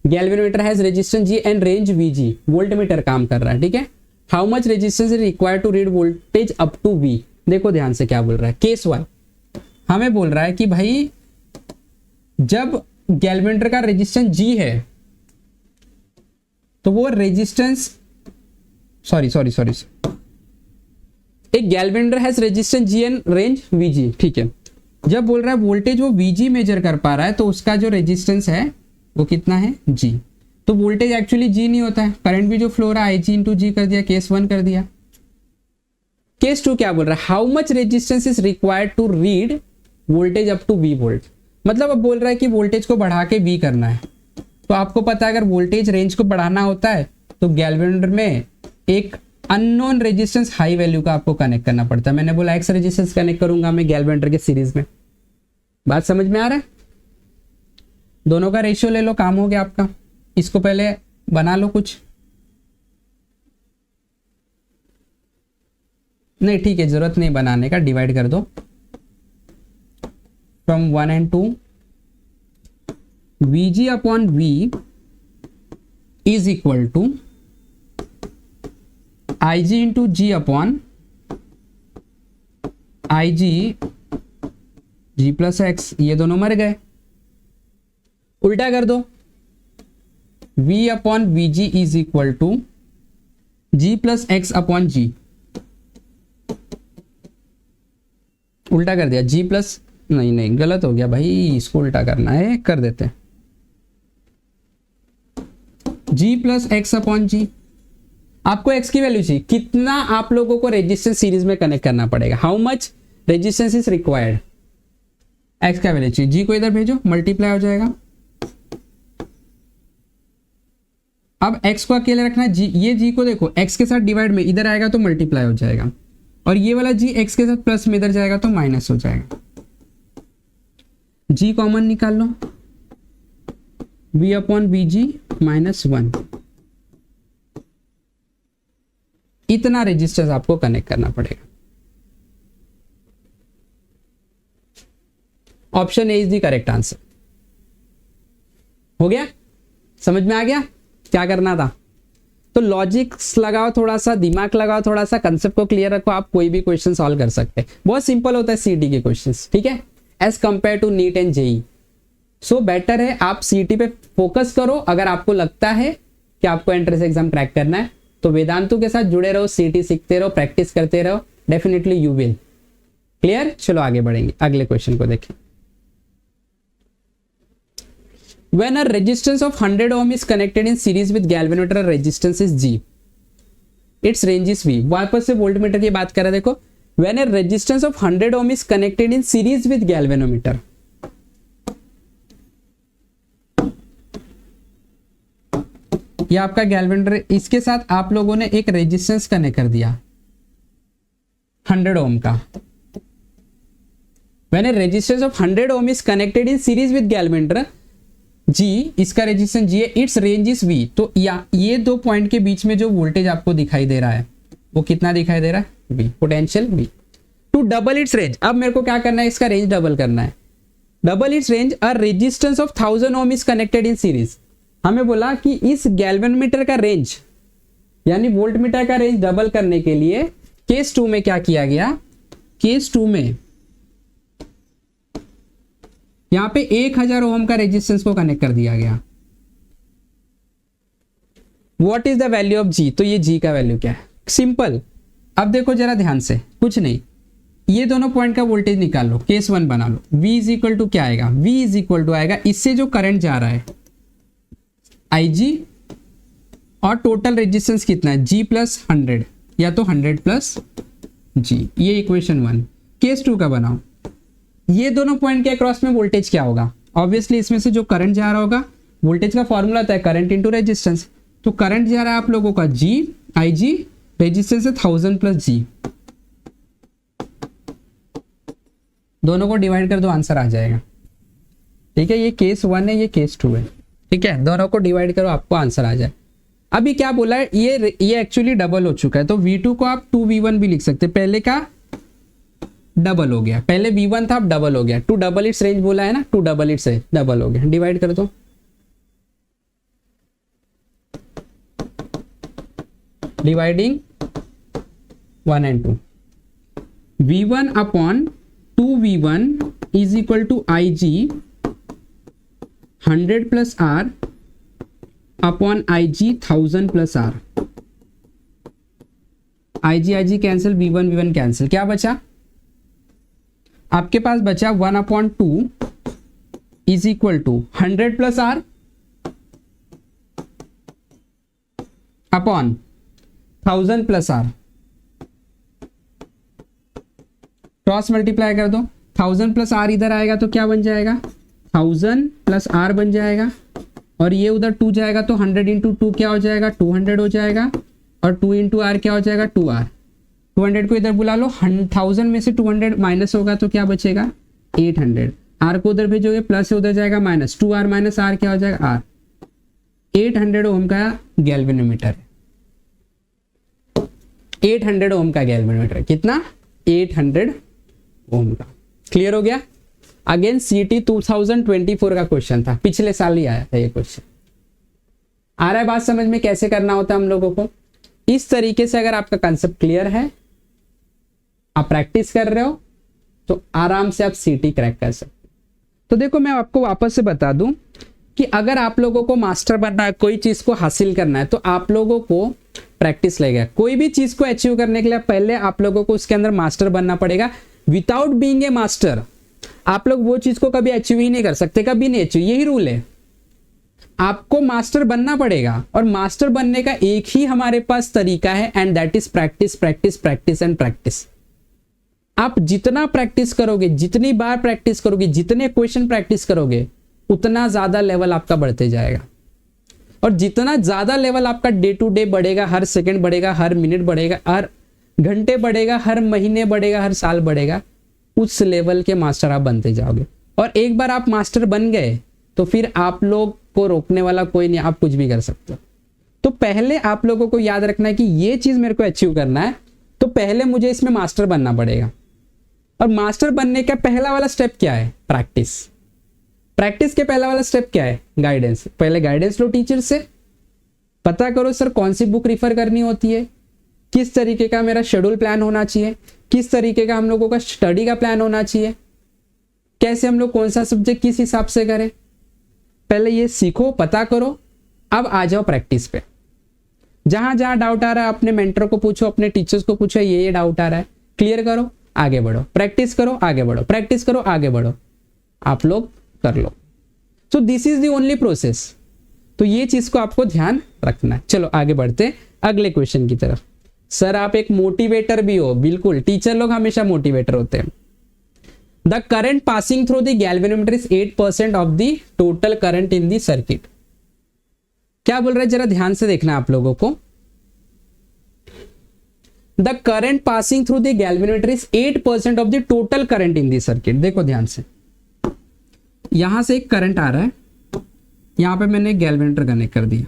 galvanometer has resistance G and range Vg, voltmeter काम कर रहा है, ठीक है। How much resistance is required to read voltage up to V। देखो ध्यान से क्या बोल रहा है, केस 1 हमें बोल रहा है कि भाई जब गैल्वेनोमीटर का रेजिस्टेंस G है तो वो रेजिस्टेंस सॉरी एक galvanometer has resistance G and range VG, ठीक है। जब बोल रहा है वोल्टेज वो VG मेजर कर पा रहा है तो उसका जो रेजिस्टेंस है वो कितना है G। तो वोल्टेज एक्चुअली G नहीं होता है, करंट भी जो फ्लो रहा है IG इंटू G कर दिया, केस 1 कर दिया। केस 2 क्या बोल रहा है, how much resistance is required to read voltage up to V volt. मतलब अब बोल रहा है कि वोल्टेज को बढ़ा के V करना है। तो आपको पता है अगर वोल्टेज रेंज को बढ़ाना होता है तो गैल्वेनोमीटर में एक अननोन रेजिस्टेंस हाई वैल्यू का आपको कनेक्ट करना पड़ता है। मैंने बोला X रेजिस्टेंस कनेक्ट करूंगा मैं गैल्वेनोमीटर के सीरीज में। बात समझ में आ रहा है? दोनों का रेशियो ले लो, काम हो गया आपका। इसको पहले बना लो कुछ, नहीं ठीक है, जरूरत नहीं बनाने का, डिवाइड कर दो from 1 and 2 VG upon V is equal to IG into G upon IG G plus X, ये दोनों मर गए। उल्टा कर दो, V upon VG is equal to G plus X upon G। उल्टा कर दिया, G प्लस नहीं गलत हो गया भाई, इसको उल्टा करना है, कर देते हैं G plus X upon G। आपको X की वैल्यू चाहिए, कितना आप लोगों को रेजिस्टेंस सीरीज में कनेक्ट करना पड़ेगा, how much resistance is required. X का वैल्यू चाहिए, G को इधर भेजो, मल्टीप्लाई हो जाएगा। अब X को अकेले रखना है, G ये G को देखो X के साथ डिवाइड में इधर आएगा तो मल्टीप्लाई हो जाएगा, और ये वाला G X के साथ प्लस में इधर जाएगा तो माइनस हो जाएगा। G कॉमन निकाल लो, V अपॉन VG माइनस 1। इतना रेजिस्टेंस आपको कनेक्ट करना पड़ेगा। Option A is the correct answer. हो गया, समझ में आ गया क्या करना था? तो लॉजिक्स लगाओ, थोड़ा सा दिमाग लगाओ, थोड़ा सा कंसेप्ट को क्लियर रखो, आप कोई भी क्वेश्चन सॉल्व कर सकते हैं। बहुत सिंपल होता है सीटी के क्वेश्चंस, ठीक है, as compare to NEET and JEE. So better है आप सीटी पे फोकस करो। अगर आपको लगता है कि आपको एंट्रेंस एग्जाम क्रैक करना है तो वेदांतु के साथ जुड़े रहो, सीटी सीखते रहो, प्रैक्टिस करते रहो, डेफिनेटली यू विल क्लियर। चलो आगे बढ़ेंगे, अगले क्वेश्चन को देखें। When a resistance of 100 ohm is connected in series with galvanometer, resistance is G. Its range is V. वापस से वोल्टमीटर की बात कर रहे हैं, देखो। When a resistance of 100 ohm is connected in series with galvanometer, ये आपका गैल्वेनोमीटर, इसके साथ आप लोगों ने एक रेजिस्टेंस कनेक्ट कर दिया 100 ओम का। When a resistance of 100 ohm is connected in series with galvanometer G, इसका रेजिस्टेंस G है, इट्स रेंज इज V। तो ये दो पॉइंट के बीच में जो वोल्टेज आपको दिखाई दे रहा है वो कितना दिखाई दे रहा है? V, potential V। To double its range, अब मेरे को क्या करना है, इसका रेंज डबल करना है। Double its range, a resistance of 1000 ohm is connected in series. हमें बोला कि इस गैल्वेनोमीटर का रेंज यानी वोल्टमीटर का रेंज डबल करने के लिए केस 2 में क्या किया गया, केस 2 में यहां पे 1000 ओम का रेजिस्टेंस को कनेक्ट कर दिया गया। What is the value of G? तो ये G का वैल्यू क्या है? सिंपल, अब देखो जरा ध्यान से, कुछ नहीं, ये दोनों पॉइंट का वोल्टेज निकाल लो, केस 1 बना लो। V इज इक्वल टू क्या आएगा? V इज इक्वल टू आएगा इससे जो करंट जा रहा है IG, और टोटल रेजिस्टेंस कितना है G प्लस 100 या तो 100 प्लस G। ये इक्वेशन 1। केस 2 का बनाओ, ये दोनों पॉइंट के अक्रॉस में वोल्टेज क्या होगा? ऑब्वियसली इसमें से जो करंट जा रहा होगा, वोल्टेज का फॉर्मूला होता है करंट इनटू रेजिस्टेंस। तो करंट जा रहा है आप लोगों का G, IG, रेजिस्टेंस है 1000 प्लस G। दोनों को डिवाइड कर दो, आंसर आ जाएगा। ठीक है, ये केस 1 है, ये केस 2 है। ठीक है, दोनों को डिवाइड करो, आपको आंसर आ जाए। अभी क्या बोला है, ये एक्चुअली डबल हो चुका है, तो V2 को आप 2V1 भी लिख सकते हैं। पहले का डबल हो गया, पहले V1 था, अब डबल हो गया। टू डबल इट्स रेंज बोला है ना, to double its range, double हो गया। डिवाइड कर दो, dividing 1 and 2, V1 upon 2V1 is equal to IG 100 plus R upon I G 1000 plus R. I G cancel, V1 cancel, क्या बचा आपके पास? बचा 1/2 is equal to 100 plus R upon 1000 plus R. Cross multiply कर दो, 1000 plus are इधर आएगा तो क्या बन जाएगा? 1000 प्लस आर बन जाएगा, और ये उधर 2 जाएगा तो 100 इंटू 2 क्या हो जाएगा? 200 हो जाएगा, और 2 इंटू आर क्या हो जाएगा? 2r। 200 को इधर बुला लो, 1000 में से 200 माइनस होगा तो क्या बचेगा? 800। आर को उधर भेजोगे, प्लस से उधर जाएगा माइनस, 2r माइनस आर क्या हो जाएगा? आर। 800 ओम का गैल्वेनोमीटर है, 800 ओम का गैल्वेनोमीटर। कितना? 800 ओम का। क्लियर हो गया? अगेन CT 2024 का क्वेश्चन था, पिछले साल ही आया था ये क्वेश्चन। आ रहा है बात समझ में कैसे करना होता है हम लोगों को? इस तरीके से अगर आपका कंसेप्ट क्लियर है, आप प्रैक्टिस कर रहे हो, तो आराम से आप CT क्रैक कर सकते हो। तो देखो मैं आपको वापस से बता दूं कि अगर आप लोगों को मास्टर बनना है, कोई चीज को हासिल करना है, तो आप लोगों को प्रैक्टिस लगेगा। कोई भी चीज को अचीव करने के लिए पहले आप लोगों को उसके अंदर मास्टर बनना पड़ेगा। विदाउट बीइंग ए मास्टर आप लोग वो चीज को कभी अचीव ही नहीं कर सकते, कभी नहीं अचीव। यही रूल है, आपको मास्टर बनना पड़ेगा, और मास्टर बनने का एक ही हमारे पास तरीका है, and that is practice practice practice and practice. आप जितना प्रैक्टिस करोगे, जितनी बार प्रैक्टिस करोगे, जितने क्वेश्चन प्रैक्टिस करोगे, उतना ज्यादा लेवल आपका बढ़ते जाएगा। और जितना ज्यादा लेवल आपका डे टू डे बढ़ेगा, हर सेकंड बढ़ेगा, हर मिनट बढ़ेगा, हर घंटे बढ़ेगा, हर महीने बढ़ेगा, हर साल बढ़ेगा, उस लेवल के मास्टर आप बनते जाओगे। और एक बार आप मास्टर बन गए तो फिर आप लोग को रोकने वाला कोई नहीं, आप कुछ भी कर सकते हो। तो पहले आप लोगों को याद रखना है कि ये चीज मेरे को अचीव करना है, तो पहले मुझे इसमें मास्टर बनना पड़ेगा। और मास्टर बनने का पहला वाला स्टेप क्या है? प्रैक्टिस। प्रैक्टिस के पहला वाला स्टेप क्या है? गाइडेंस। पहले गाइडेंस लो टीचर से, पता करो सर कौन सी बुक रिफर करनी होती है, किस तरीके का मेरा शेड्यूल प्लान होना चाहिए, किस तरीके का हम लोगों का स्टडी का प्लान होना चाहिए, कैसे हम लोग कौन सा सब्जेक्ट किस हिसाब से करें। पहले ये सीखो, पता करो, अब आ जाओ प्रैक्टिस पे। जहां जहां डाउट आ रहा है अपने मेंटर को पूछो, अपने टीचर्स को पूछो, ये डाउट आ रहा है, क्लियर करो, आगे बढ़ो, प्रैक्टिस करो, आगे बढ़ो, प्रैक्टिस करो, आगे बढ़ो, आप लोग कर लो। So this is the only process. तो ये चीज को आपको ध्यान रखना है। चलो आगे बढ़ते अगले क्वेश्चन की तरफ। सर आप एक मोटिवेटर भी हो, बिल्कुल, टीचर लोग हमेशा मोटिवेटर होते हैं। The current passing through the galvanometer is 8% of the total current in the circuit. क्या बोल रहे हैं, जरा ध्यान से देखना आप लोगों को। The current passing through the galvanometer is 8% of the total current in the circuit. देखो ध्यान से, यहां से एक करंट आ रहा है, यहां पे मैंने एक गैल्वेनोमीटर कनेक्ट कर दिया।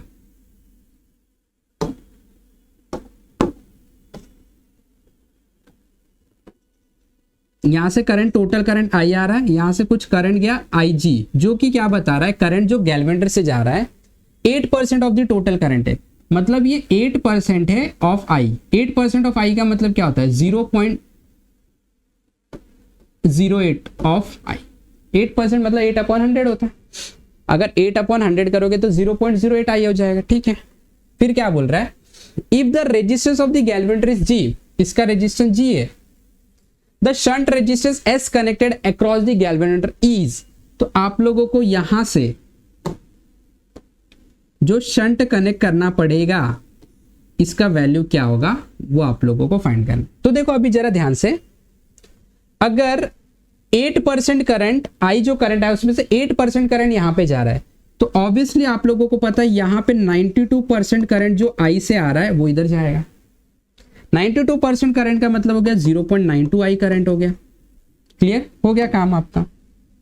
यहां से करंट, टोटल करंट आई आ रहा है, यहां से कुछ करंट गया IG, जो कि क्या बता रहा है, करंट जो गैल्वेनोमीटर से जा रहा है 8% ऑफ द टोटल करंट है। मतलब ये 8% है ऑफ I। 8% ऑफ I का मतलब क्या होता है? 0.08 ऑफ I। 8% मतलब 8/100 होता है। अगर 8/100 करोगे तो 0.08 I हो जाएगा, ठीक है। फिर क्या बोल रहा है? If the resistance of the galvanometer is G, इसका रेजिस्टेंस G है, the shunt resistance S connected across the galvanometer is. तो आप लोगों को यहां से जो शंट कनेक्ट करना पड़ेगा, इसका वैल्यू क्या होगा वो आप लोगों को फाइंड करना। तो देखो अभी जरा ध्यान से, अगर 8% करंट, I जो करंट है उसमें से 8% करंट यहां पे जा रहा है, तो ऑब्वियसली आप लोगों को पता है यहां पे 92% करंट जो I से आ रहा है वो इधर जाएगा। 92% करंट का मतलब हो गया 0.92 I करंट हो गया। क्लियर हो गया काम आपका?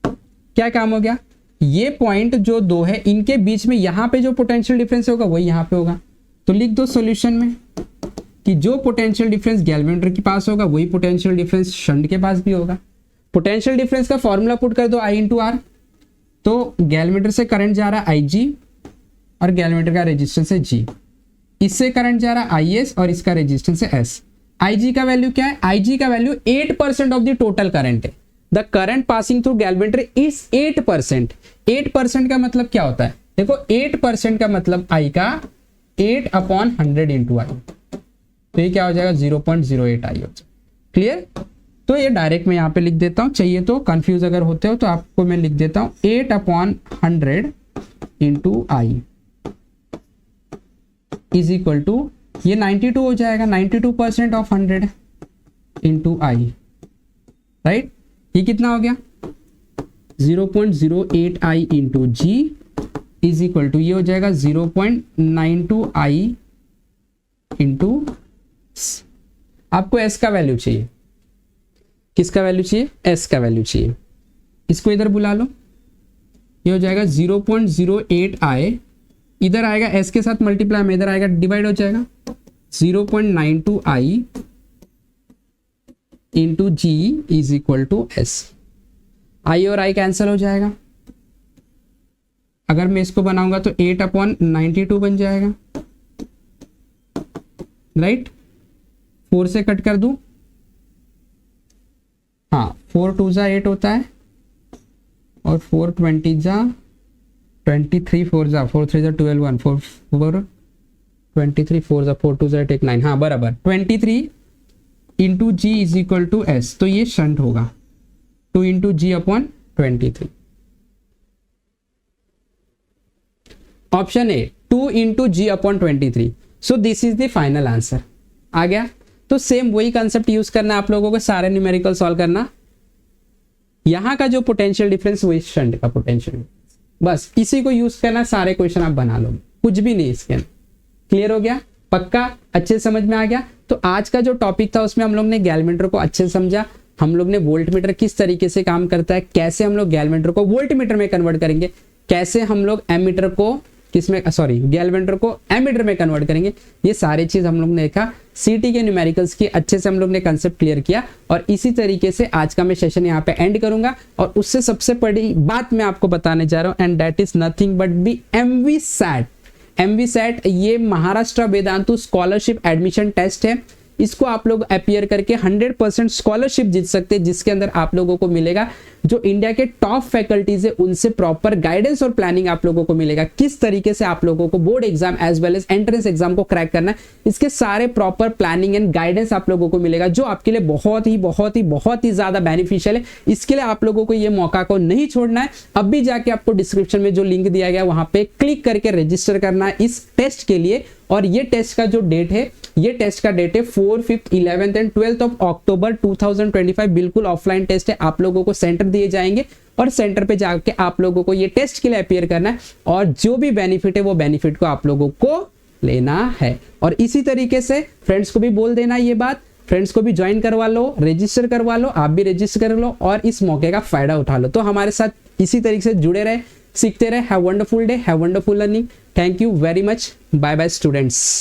क्या काम हो गया? ये पॉइंट जो दो है इनके बीच में यहां पे जो पोटेंशियल डिफरेंस होगा वही यहां पे होगा। तो लिख दो सॉल्यूशन में कि जो पोटेंशियल डिफरेंस गैल्वेनोमीटर के पास होगा वही पोटेंशियल डिफरेंस शंट के पास भी होगा। पोटेंशियल डिफरेंस का फॉर्मूला पुट कर दो, I × R। तो गैल्वेनोमीटर से करंट जा रहा है IG और गैल्वेनोमीटर का रेजिस्टेंस है G। इससे करंट जा रहा है IS और इसका रेजिस्टेंस है S। IG का वैल्यू क्या है? IG का value 8% of the total current है। The current passing through galvanometer is 8%। 8% का मतलब क्या होता है, देखो 8% का मतलब आई का 8/100 इंटू आई, तो ये क्या हो जाएगा 0.08 आई हो जाएगा। क्लियर? तो ये डायरेक्ट मैं यहाँ पे लिख देता हूँ, चाहिए तो कंफ्यूज अगर होते हो तो आपको मैं लिख देता हूँ 8/100 into I is equal to, ये 92 हो जाएगा, 92% ऑफ 100 इंटू आई, राइट। ये कितना हो गया 0.08 I into G is equal to, ये हो जाएगा 0.92 आई इंटू, आपको एस का वैल्यू चाहिए, किसका वैल्यू चाहिए, एस का वैल्यू चाहिए, इसको इधर बुला लो, ये हो जाएगा 0.08 आई, इधर आएगा एस के साथ मल्टीप्लाई में, इधर आएगा डिवाइड हो जाएगा 0.92 I into G is equal to S. I और आई कैंसिल हो जाएगा, अगर मैं इसको बनाऊंगा तो 8/92 बन जाएगा, राइट। 4 से कट कर दूं, हाँ 4 2 जा 8 होता है और 4 20 जा 23 4 जा 4 3 जा 12 1 4 4 23 4 जा 4 2 जा 8 9, हाँ बराबर 23 into G is equal to S, तो ये शंट होगा 2 into G upon 23। Option A 2 into G upon 23। So this is the final answer. आ गया? तो सेम वही कंसेप्ट यूज करना है आप लोगों को, सारे न्यूमेरिकल सॉल्व करना। यहां का जो पोटेंशियल डिफरेंस वही शंट का पोटेंशियल, बस इसी को यूज करना, सारे क्वेश्चन आप बना लो, कुछ भी नहीं इसके अंदर। क्लियर हो गया? पक्का अच्छे समझ में आ गया? तो आज का जो टॉपिक था उसमें हम लोग ने गैल्वेनोमीटर को अच्छे से समझा, हम लोग ने वोल्टमीटर किस तरीके से काम करता है, कैसे हम लोग गैल्वेनोमीटर को वोल्टमीटर में कन्वर्ट करेंगे, कैसे हम लोग एमीटर को किसमें, सॉरी गैल्वेनोमीटर को एमीटर में कन्वर्ट करेंगे, ये सारी चीज हम लोग ने देखा। सीटी के न्यूमेरिकल्स की अच्छे से हम लोग ने कंसेप्ट क्लियर किया, और इसी तरीके से आज का मैं सेशन यहाँ पे एंड करूंगा। और उससे सबसे बड़ी बात मैं आपको बताने जा रहा हूँ, and that is nothing but B MVSAT। MVSAT ये Maharashtra Vedantu scholarship admission test है, इसको आप लोग अपियर करके 100% स्कॉलरशिप जीत सकते हैं, जिसके अंदर आप लोगों को मिलेगा जो इंडिया के टॉप फैकल्टीज है उनसे प्रॉपर गाइडेंस और प्लानिंग आप लोगों को मिलेगा, किस तरीके से आप लोगों को board exam as well as entrance exam को क्रैक करना है, इसके सारे प्रॉपर प्लानिंग एंड गाइडेंस आप लोगों को मिलेगा, जो आपके लिए बहुत ही ज्यादा बेनिफिशियल है। इसके लिए आप लोगों को ये मौका को नहीं छोड़ना है, अभी जाके आपको डिस्क्रिप्शन में जो लिंक दिया गया वहां पे क्लिक करके रजिस्टर करना है इस टेस्ट के लिए। और ये टेस्ट का जो डेट है, ये टेस्ट का डेट है 4, 5, 11 एंड 12 ऑफ अक्टूबर 2025। बिल्कुल ऑफलाइन टेस्ट है, आप लोगों को सेंटर दिए जाएंगे और सेंटर पे जाके आप लोगों को ये टेस्ट के लिए अपियर करना है, और जो भी बेनिफिट है वो बेनिफिट को आप लोगों को लेना है। और इसी तरीके से फ्रेंड्स को भी बोल देना ये बात, फ्रेंड्स को भी ज्वाइन करवा लो, रजिस्टर करवा लो, आप भी रजिस्टर कर लो और इस मौके का फायदा उठा लो। तो हमारे साथ इसी तरीके से जुड़े रहे, सीखते रहे। Have wonderful day, have wonderful learning. Thank you very much. Bye bye students.